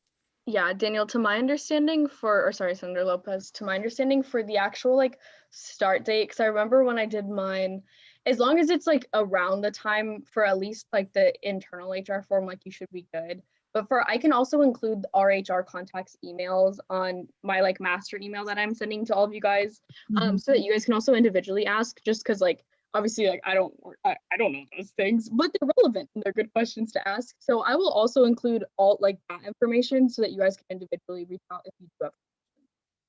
Yeah, Daniel, to my understanding Senator Lopez, to my understanding for the actual like start date, because I remember when I did mine, as long as it's like around the time for at least like the internal HR form, like you should be good. But I can also include our HR contacts emails on my like master email that I'm sending to all of you guys, so that you guys can also individually ask, just because like obviously like I don't know those things, but they're relevant and they're good questions to ask. So I will also include all like that information so that you guys can individually reach out if you do have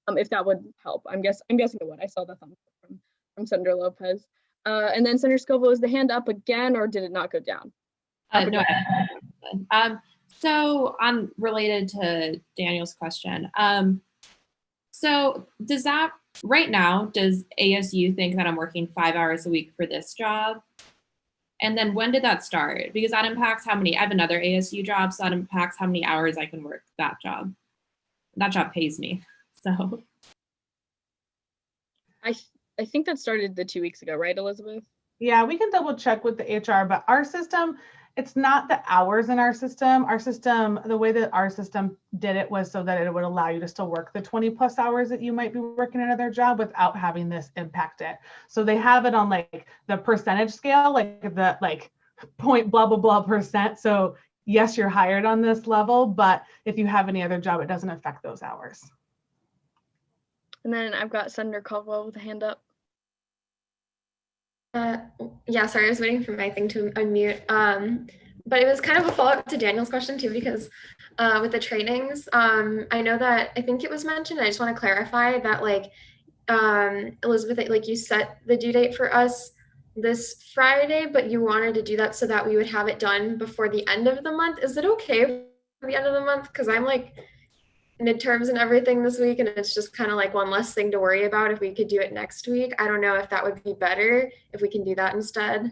questions. If that would help. I'm guessing it would. I saw the thumbs up from Senator Lopez. And then Senator Scoville, is the hand up again or did it not go down? No. So related to Daniel's question. So does ASU think that I'm working 5 hours a week for this job? And then when did that start? Because that impacts I have another ASU job, so that impacts how many hours I can work that job. That job pays me, so. I think that started the 2 weeks ago, right, Elizabeth? Yeah, we can double check with the HR, but our system It's not the hours in our system. Our system, the way that our system did it was so that it would allow you to still work the 20+ hours that you might be working another job without having this impact it. So they have it on like the percentage scale, like the point blah, blah, blah percent. So yes, you're hired on this level, but if you have any other job, it doesn't affect those hours. And then I've got Senator Caldwell with a hand up. Yeah, sorry, I was waiting for my thing to unmute. But it was kind of a follow-up to Daniel's question too, because with the trainings, I know that, I think it was mentioned, I just want to clarify that like, Elizabeth, like you set the due date for us this Friday, but you wanted to do that so that we would have it done before the end of the month. Is it okay for the end of the month? Because I'm like midterms and everything this week, and it's just kind of like one less thing to worry about. If we could do it next week, I don't know if that would be better if we can do that instead.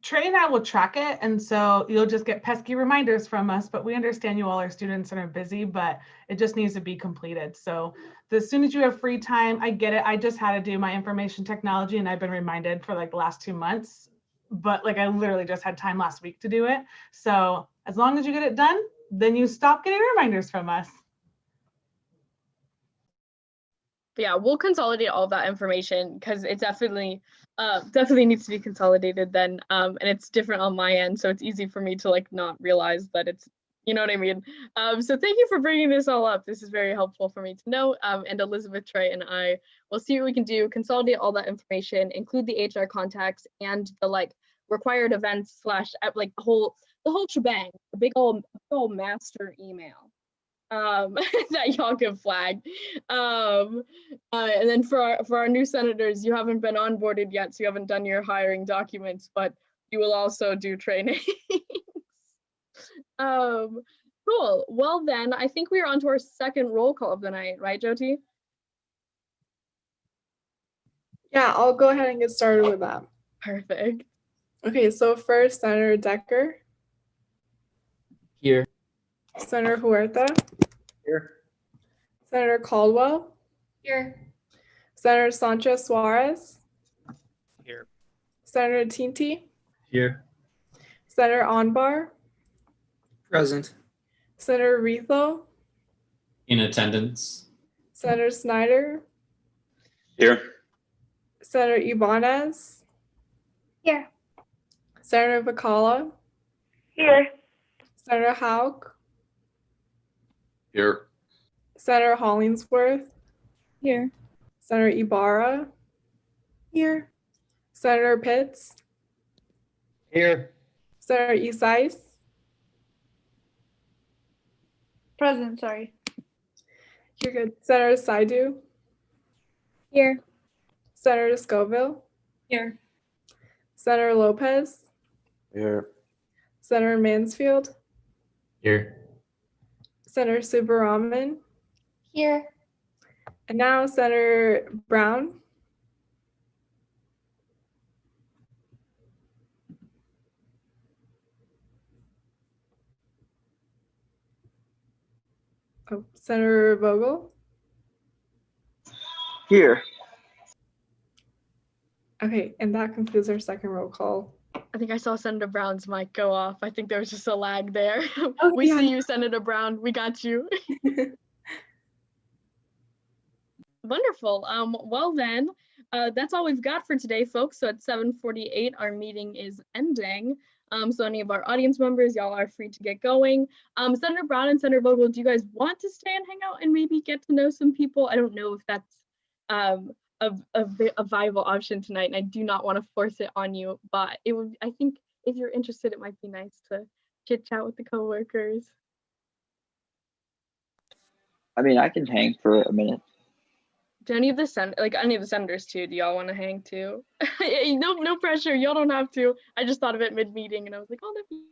Trey and I will track it, and so you'll just get pesky reminders from us, but we understand you all are students and are busy, but it just needs to be completed. So as soon as you have free time, I get it. I just had to do my information technology, and I've been reminded for like the last 2 months, but like I literally just had time last week to do it. So as long as you get it done, then you stop getting reminders from us. But yeah, we'll consolidate all that information because it definitely needs to be consolidated then. And it's different on my end, so it's easy for me to like not realize that it's, you know what I mean? So thank you for bringing this all up. This is very helpful for me to know. And Elizabeth, Trey, and I will see what we can do, consolidate all that information, include the HR contacts and the like required events / like the whole shebang, a big old master email that y'all can flag. And then for our new senators, you haven't been onboarded yet, so you haven't done your hiring documents, but you will also do training. Cool. Well then, I think we are on to our second roll call of the night, right, Jyoti? Yeah, I'll go ahead and get started with that. Perfect. Okay, so first, Senator Decker. Here. Senator Huerta. Here. Senator Caldwell. Here. Senator Sanchez Suarez. Here. Senator Tinti. Here. Senator Onbar. Present. Senator Retho. In attendance. Senator Snyder. Here. Senator Ibanez. Here. Senator Vicala. Here. Senator Hauk. Here. Senator Hollingsworth. Here. Senator Ibarra. Here. Senator Pitz. Here. Senator Isais. Present, sorry. You're good. Senator Saidu. Here. Senator Scoville. Here. Senator Lopez. Here. Senator Mansfield. Here. Senator Subbaraman. Here. And now Senator Brown. Oh, Senator Vogel. Here. Okay, and that concludes our second roll call. I think I saw Senator Brown's mic go off. I think there was just a lag there. Oh, We yeah. see you, Senator Brown. We got you. Wonderful. Well then, that's all we've got for today, folks. So at 7:48, our meeting is ending. So any of our audience members, y'all are free to get going. Senator Brown and Senator Vogel, do you guys want to stay and hang out and maybe get to know some people? I don't know if that's a viable option tonight, and I do not want to force it on you, but it would. I think if you're interested, it might be nice to chit chat with the coworkers. I mean, I can hang for a minute. Do any of the senators too? Do y'all want to hang too? No pressure. Y'all don't have to. I just thought of it mid-meeting, and I was like, oh, that'd be